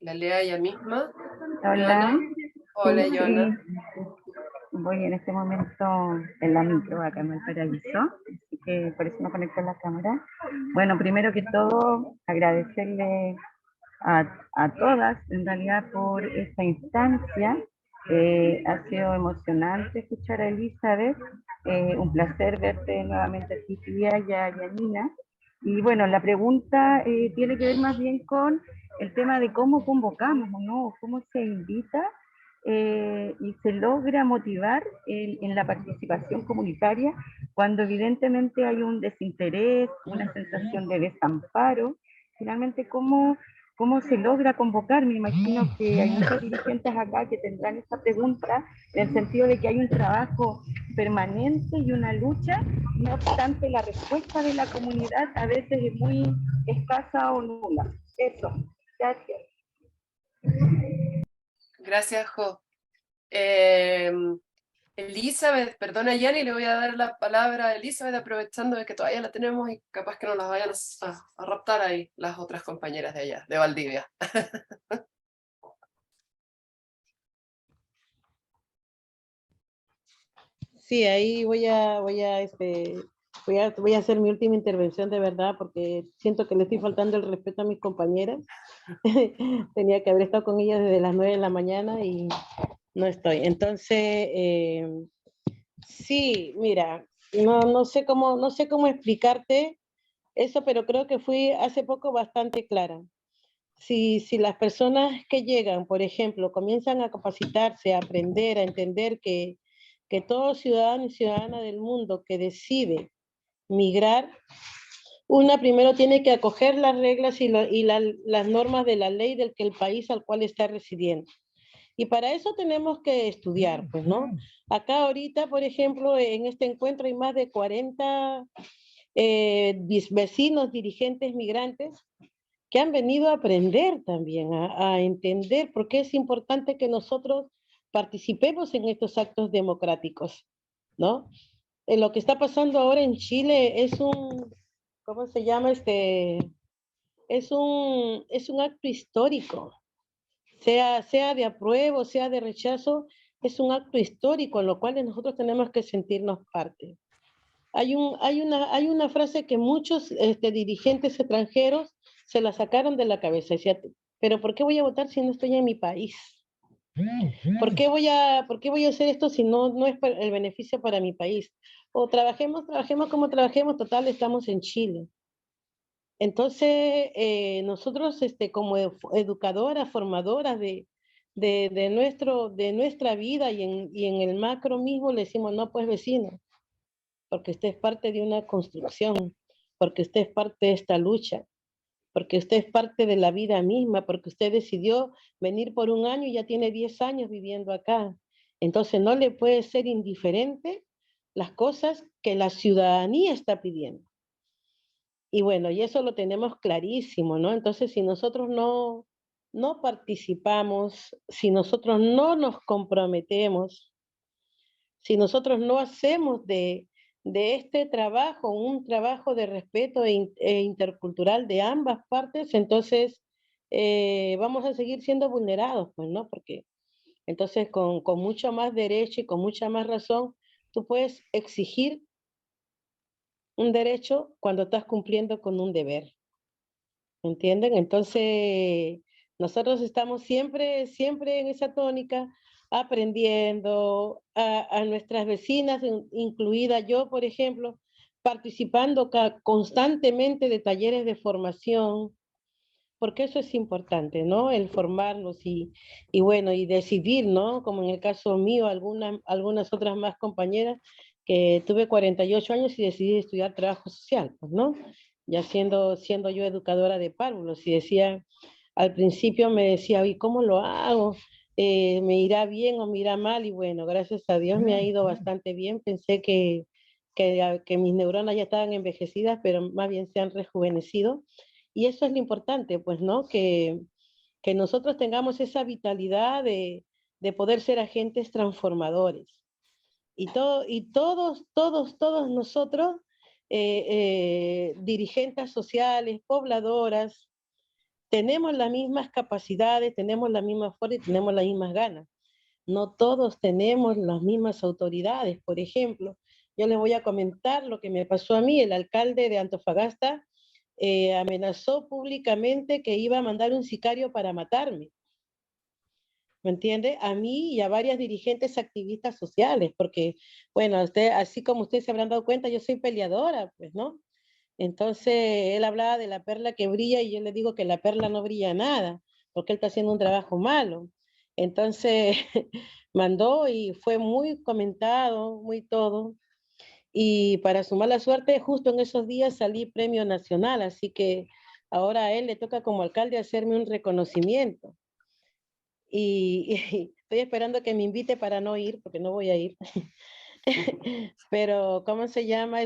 La lea ella misma. Hola, Joana. Hola, sí, Joana. voy en este momento en la micro acá en Valparaíso, así que por eso no conecto la cámara. Bueno, primero que todo, agradecerle a todas en realidad por esta instancia. Ha sido emocionante escuchar a Elizabeth, un placer verte nuevamente aquí, tía, y a Yanina. Y bueno, la pregunta tiene que ver más bien con el tema de cómo convocamos, ¿no? Cómo se invita y se logra motivar en la participación comunitaria cuando evidentemente hay un desinterés, una sensación de desamparo. Finalmente, ¿cómo se logra convocar? Me imagino que hay muchos dirigentes acá que tendrán esta pregunta, en el sentido de que hay un trabajo permanente y una lucha, no obstante la respuesta de la comunidad a veces es muy escasa o nula. Eso, gracias. Gracias, Jo. Elizabeth, perdona Yanni, le voy a dar la palabra a Elizabeth aprovechando de que todavía la tenemos y capaz que no las vayan a raptar ahí las otras compañeras de allá, de Valdivia. Sí, ahí voy a hacer mi última intervención de verdad porque siento que le estoy faltando el respeto a mis compañeras. Tenía que haber estado con ellas desde las 9 de la mañana y no estoy. Entonces, sí, mira, no sé cómo explicarte eso, pero creo que fui hace poco bastante clara. Si las personas que llegan, por ejemplo, comienzan a capacitarse, a aprender, a entender que todo ciudadano y ciudadana del mundo que decide migrar, una primero tiene que acoger las reglas y las normas de la ley del que el país al cual está residiendo. Y para eso tenemos que estudiar, pues, ¿no? Acá ahorita, por ejemplo, en este encuentro hay más de 40 vecinos, dirigentes migrantes que han venido a aprender también, a entender por qué es importante que nosotros participemos en estos actos democráticos, ¿no? Lo que está pasando ahora en Chile es ¿cómo se llama? Es un acto histórico, sea de apruebo, sea de rechazo, es un acto histórico en lo cual nosotros tenemos que sentirnos parte. Hay una frase que muchos dirigentes extranjeros se la sacaron de la cabeza. Decía, pero ¿por qué voy a votar si no estoy en mi país? ¿Por qué voy a hacer esto si no es el beneficio para mi país? O trabajemos como trabajemos, total, estamos en Chile. Entonces, nosotros como educadoras, formadoras de nuestra vida y en el macro mismo le decimos, no, pues vecino, porque usted es parte de una construcción, porque usted es parte de esta lucha, porque usted es parte de la vida misma, porque usted decidió venir por un año y ya tiene 10 años viviendo acá. Entonces no le puede ser indiferente las cosas que la ciudadanía está pidiendo. Y bueno, y eso lo tenemos clarísimo, ¿no? Entonces, si nosotros no participamos, si nosotros no nos comprometemos, Si nosotros no hacemos de este trabajo un trabajo de respeto e intercultural de ambas partes, entonces vamos a seguir siendo vulnerados, pues, ¿no? Porque entonces con mucho más derecho y con mucha más razón, tú puedes exigir un derecho cuando estás cumpliendo con un deber. ¿Entienden? Entonces, nosotros estamos siempre, siempre en esa tónica, aprendiendo a nuestras vecinas, incluida yo, por ejemplo, participando constantemente de talleres de formación, porque eso es importante, ¿no? El formarnos y bueno, y decidir, ¿no? Como en el caso mío, algunas otras más compañeras, que tuve 48 años y decidí estudiar trabajo social, pues, ¿no? Ya siendo yo educadora de párvulos, y decía, al principio me decía, ¿y cómo lo hago? ¿Me irá bien o me irá mal? Y bueno, gracias a Dios me ha ido bastante bien. Pensé que mis neuronas ya estaban envejecidas, pero más bien se han rejuvenecido. Y eso es lo importante, pues, ¿no? Que nosotros tengamos esa vitalidad de poder ser agentes transformadores. Todos nosotros, dirigentes sociales, pobladoras, tenemos las mismas capacidades, tenemos la misma fuerza y tenemos las mismas ganas. No todos tenemos las mismas autoridades. Por ejemplo, yo les voy a comentar lo que me pasó a mí. El alcalde de Antofagasta amenazó públicamente que iba a mandar un sicario para matarme. ¿Me entiende? A mí y a varias dirigentes activistas sociales, porque, bueno, así como ustedes se habrán dado cuenta, yo soy peleadora, pues, ¿no? Entonces, él hablaba de la perla que brilla y yo le digo que la perla no brilla nada, porque él está haciendo un trabajo malo. Entonces, mandó y fue muy comentado, muy todo. Y para su mala suerte, justo en esos días salí premio nacional, así que ahora a él le toca como alcalde hacerme un reconocimiento. Y estoy esperando que me invite para no ir, porque no voy a ir. Pero, ¿cómo se llama?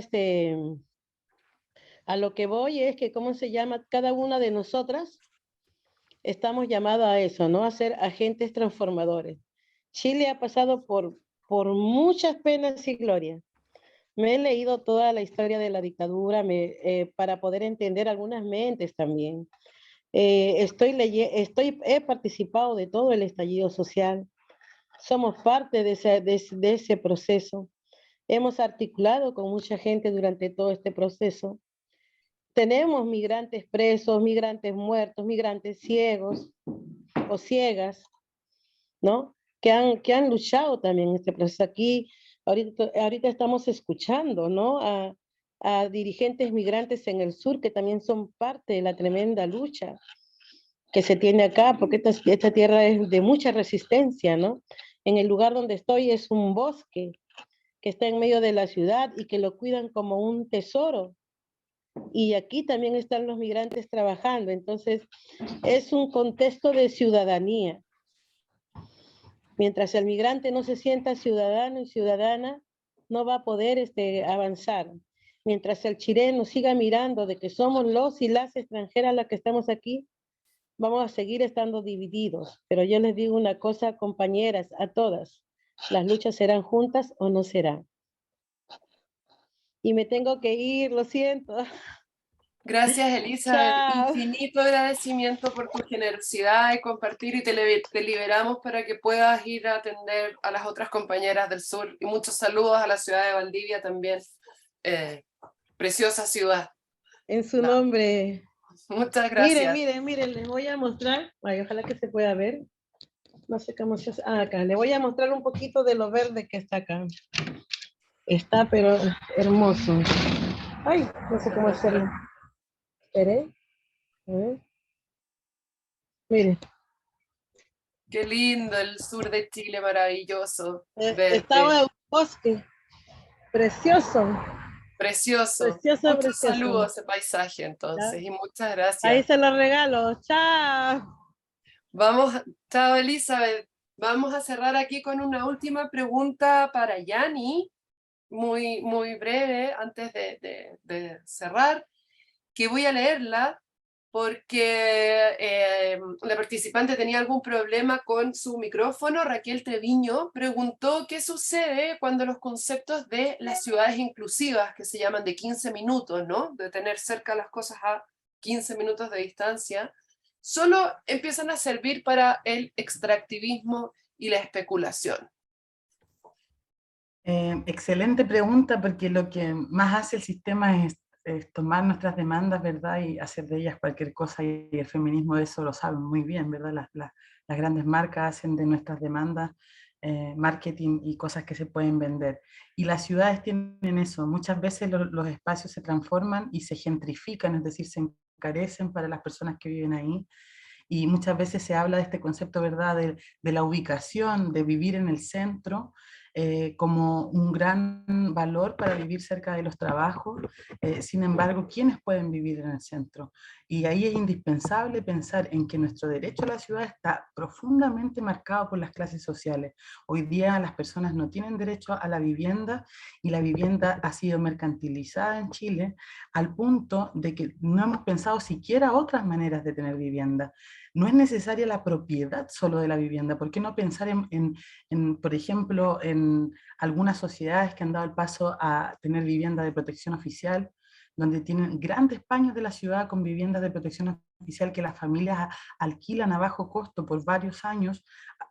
A lo que voy es que, ¿cómo se llama? Cada una de nosotras estamos llamadas a eso, ¿no? A ser agentes transformadores. Chile ha pasado por muchas penas y glorias. Me he leído toda la historia de la dictadura para poder entender algunas mentes también. He participado de todo el estallido social. Somos parte de ese proceso. Hemos articulado con mucha gente durante todo este proceso. Tenemos migrantes presos, migrantes muertos, migrantes ciegos o ciegas, ¿no? Que han luchado también en este proceso. Aquí, ahorita estamos escuchando, ¿no? A dirigentes migrantes en el sur que también son parte de la tremenda lucha que se tiene acá, porque esta tierra es de mucha resistencia, ¿no? En el lugar donde estoy es un bosque que está en medio de la ciudad y que lo cuidan como un tesoro. Y aquí también están los migrantes trabajando. Entonces, es un contexto de ciudadanía. Mientras el migrante no se sienta ciudadano y ciudadana, no va a poder avanzar. Mientras el chileno siga mirando de que somos los y las extranjeras las que estamos aquí, vamos a seguir estando divididos. Pero yo les digo una cosa, compañeras, a todas, las luchas serán juntas o no serán. Y me tengo que ir, lo siento. Gracias, Elizabeth. Chao. Infinito agradecimiento por tu generosidad y compartir, y te liberamos para que puedas ir a atender a las otras compañeras del sur. Y muchos saludos a la ciudad de Valdivia también. Preciosa ciudad. En su nombre. Muchas gracias. Miren, les voy a mostrar. Ay, ojalá que se pueda ver. No sé cómo se hace. Ah, acá. Les voy a mostrar un poquito de lo verde que está acá. Está, pero hermoso. Ay, no sé cómo hacerlo. Esperé. A ver. Miren. Qué lindo el sur de Chile, maravilloso. Estaba en un bosque. Precioso. Precioso. Precioso, Muchos precioso. saludos a ese paisaje entonces, ¿Ya? y muchas gracias. Ahí se los regalo. Chao. Chao Elizabeth. Vamos a cerrar aquí con una última pregunta para Yani, muy, muy breve antes de cerrar, que voy a leerla porque la participante tenía algún problema con su micrófono. Raquel Treviño preguntó qué sucede cuando los conceptos de las ciudades inclusivas, que se llaman de 15 minutos, ¿no? De tener cerca las cosas a 15 minutos de distancia, solo empiezan a servir para el extractivismo y la especulación. Excelente pregunta, porque lo que más hace el sistema es tomar nuestras demandas, ¿verdad? Y hacer de ellas cualquier cosa, y el feminismo de eso lo sabe muy bien, ¿verdad? Las grandes marcas hacen de nuestras demandas marketing y cosas que se pueden vender. Y las ciudades tienen eso, muchas veces los espacios se transforman y se gentrifican, es decir, se encarecen para las personas que viven ahí. Y muchas veces se habla de este concepto, ¿verdad?, de la ubicación, de vivir en el centro, como un gran valor para vivir cerca de los trabajos. Sin embargo, ¿quiénes pueden vivir en el centro? Y ahí es indispensable pensar en que nuestro derecho a la ciudad está profundamente marcado por las clases sociales. Hoy día las personas no tienen derecho a la vivienda, y la vivienda ha sido mercantilizada en Chile al punto de que no hemos pensado siquiera otras maneras de tener vivienda. No es necesaria la propiedad solo de la vivienda. ¿Por qué no pensar por ejemplo, en algunas sociedades que han dado el paso a tener vivienda de protección oficial, donde tienen grandes paños de la ciudad con viviendas de protección oficial que las familias alquilan a bajo costo por varios años,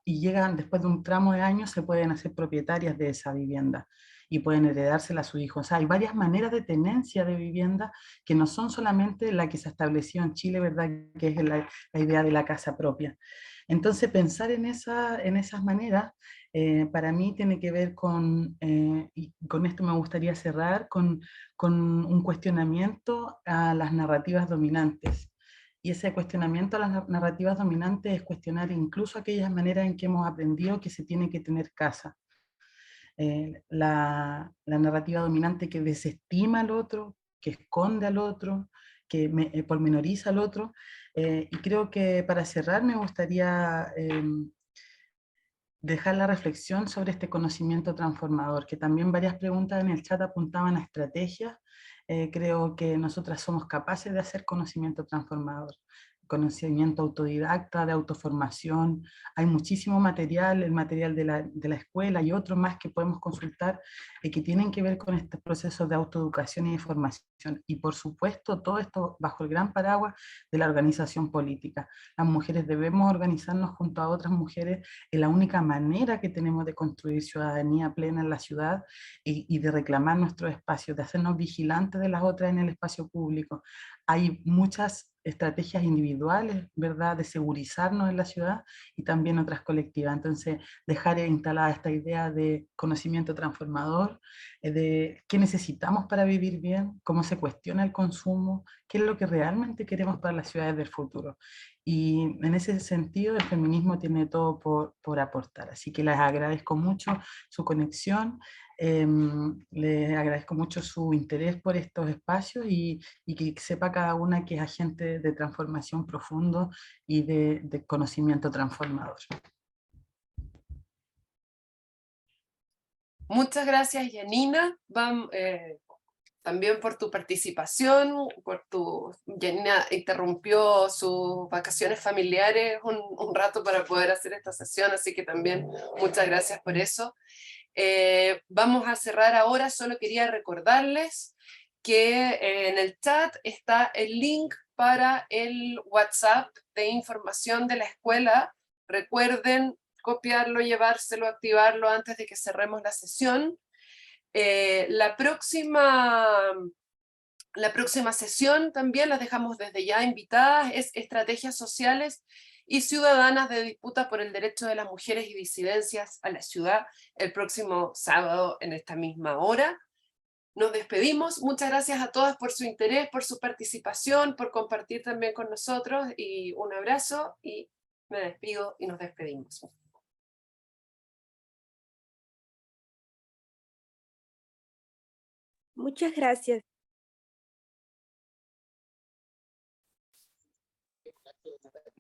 y llegan después de un tramo de años, se pueden hacer propietarias de esa vivienda y pueden heredársela a sus hijos? O sea, hay varias maneras de tenencia de vivienda que no son solamente la que se estableció en Chile, ¿verdad?, que es la idea de la casa propia. Entonces, pensar en esas maneras, para mí tiene que ver y con esto me gustaría cerrar, con un cuestionamiento a las narrativas dominantes. Y ese cuestionamiento a las narrativas dominantes es cuestionar incluso aquellas maneras en que hemos aprendido que se tiene que tener casa. La narrativa dominante que desestima al otro, que esconde al otro, que pormenoriza al otro. Y creo que para cerrar me gustaría dejar la reflexión sobre este conocimiento transformador, que también varias preguntas en el chat apuntaban a estrategias. Creo que nosotras somos capaces de hacer conocimiento transformador, conocimiento autodidacta, de autoformación. Hay muchísimo material, el material de la escuela y otros más que podemos consultar, que tienen que ver con estos procesos de autoeducación y de formación. Y por supuesto, todo esto bajo el gran paraguas de la organización política. Las mujeres debemos organizarnos junto a otras mujeres. Es la única manera que tenemos de construir ciudadanía plena en la ciudad, y de reclamar nuestros espacios, de hacernos vigilantes de las otras en el espacio público. Hay muchas estrategias individuales, ¿verdad?, de segurizarnos en la ciudad, y también otras colectivas. Entonces, dejar instalada esta idea de conocimiento transformador, de qué necesitamos para vivir bien, cómo se cuestiona el consumo, qué es lo que realmente queremos para las ciudades del futuro. Y en ese sentido el feminismo tiene todo por aportar. Así que les agradezco mucho su conexión, les agradezco mucho su interés por estos espacios, y que sepa cada una que es agente de transformación profundo y de conocimiento transformador. Muchas gracias, Janina. También por tu participación, Janina interrumpió sus vacaciones familiares un rato para poder hacer esta sesión, así que también muchas gracias por eso. Vamos a cerrar ahora. Solo quería recordarles que en el chat está el link para el WhatsApp de información de la escuela. Recuerden copiarlo, llevárselo, activarlo antes de que cerremos la sesión. La próxima sesión también las dejamos desde ya invitadas, es Estrategias Sociales y Ciudadanas de Disputa por el Derecho de las Mujeres y Disidencias a la Ciudad, el próximo sábado en esta misma hora. Nos despedimos. Muchas gracias a todas por su interés, por su participación, por compartir también con nosotros, y un abrazo, y me despido y nos despedimos. Muchas gracias.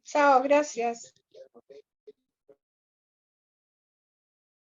Chao, gracias.